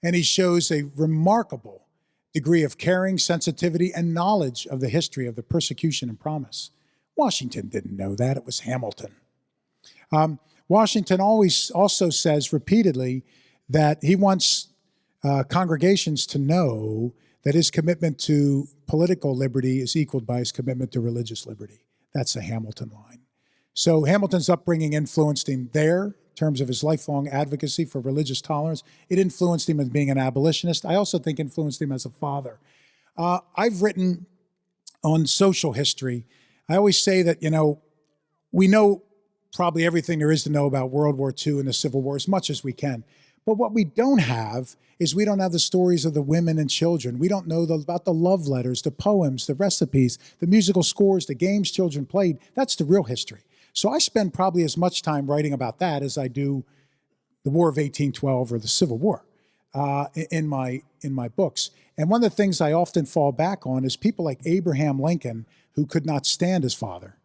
And he shows a remarkable degree of caring, sensitivity, and knowledge of the history of the persecution and promise. Washington didn't know that. It was Hamilton. Washington also says repeatedly that he wants congregations to know that his commitment to political liberty is equaled by his commitment to religious liberty. That's a Hamilton line. So Hamilton's upbringing influenced him there, terms of his lifelong advocacy for religious tolerance. It influenced him as being an abolitionist. I also think influenced him as a father. I've written on social history. I always say that, we know probably everything there is to know about World War II and the Civil War as much as we can. But what we don't have is we don't have the stories of the women and children. We don't know about the love letters, the poems, the recipes, the musical scores, the games children played. That's the real history. So I spend probably as much time writing about that as I do the War of 1812 or the Civil War in my books. And one of the things I often fall back on is people like Abraham Lincoln, who could not stand his father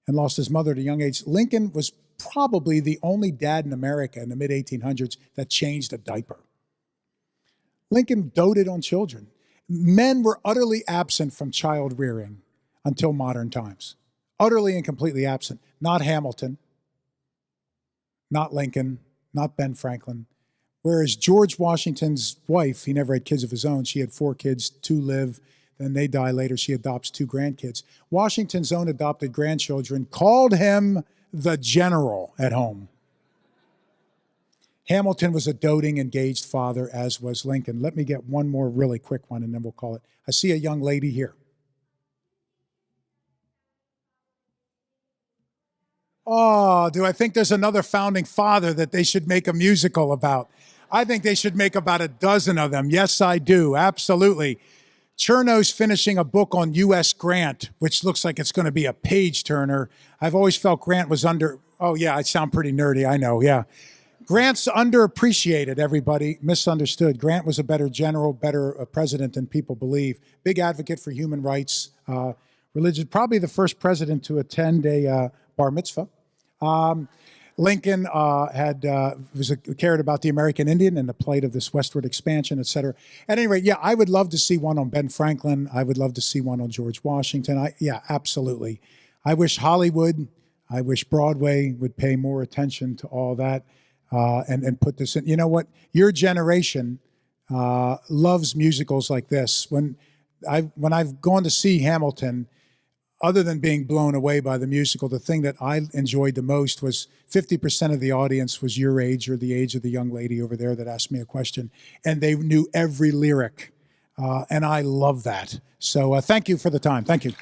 and lost his mother at a young age. Lincoln was probably the only dad in America in the mid-1800s that changed a diaper. Lincoln doted on children. Men were utterly absent from child rearing until modern times. Utterly and completely absent. Not Hamilton, not Lincoln, not Ben Franklin. Whereas George Washington's wife, he never had kids of his own. She had 4 kids, 2 live, then they die later. She adopts 2 grandkids. Washington's own adopted grandchildren called him the general at home. Hamilton was a doting, engaged father, as was Lincoln. Let me get one more really quick one, and then we'll call it. I see a young lady here. Oh, do I think there's another founding father that they should make a musical about? I think they should make about a dozen of them. Yes, I do. Absolutely. Cherno's finishing a book on U.S. Grant, which looks like it's going to be a page-turner. I've always felt Grant was oh, yeah, I sound pretty nerdy, I know, yeah. Grant's underappreciated, everybody, misunderstood. Grant was a better general, better president than people believe. Big advocate for human rights, religion, probably the first president to attend a bar mitzvah. Lincoln cared about the American Indian and the plight of this westward expansion, et cetera. At any rate, yeah, I would love to see one on Ben Franklin. I would love to see one on George Washington. Yeah, absolutely. I wish Hollywood, I wish Broadway would pay more attention to all that and put this in. You know what? Your generation loves musicals like this. When I've gone to see Hamilton, other than being blown away by the musical, the thing that I enjoyed the most was 50% of the audience was your age or the age of the young lady over there that asked me a question, and they knew every lyric, and I love that. So thank you for the time. Thank you.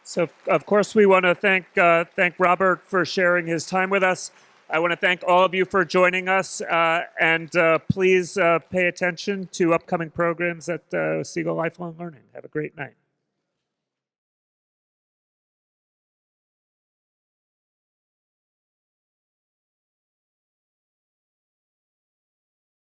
So, of course, we want to thank Robert for sharing his time with us. I want to thank all of you for joining us, and please pay attention to upcoming programs at Siegal Lifelong Learning. Have a great night.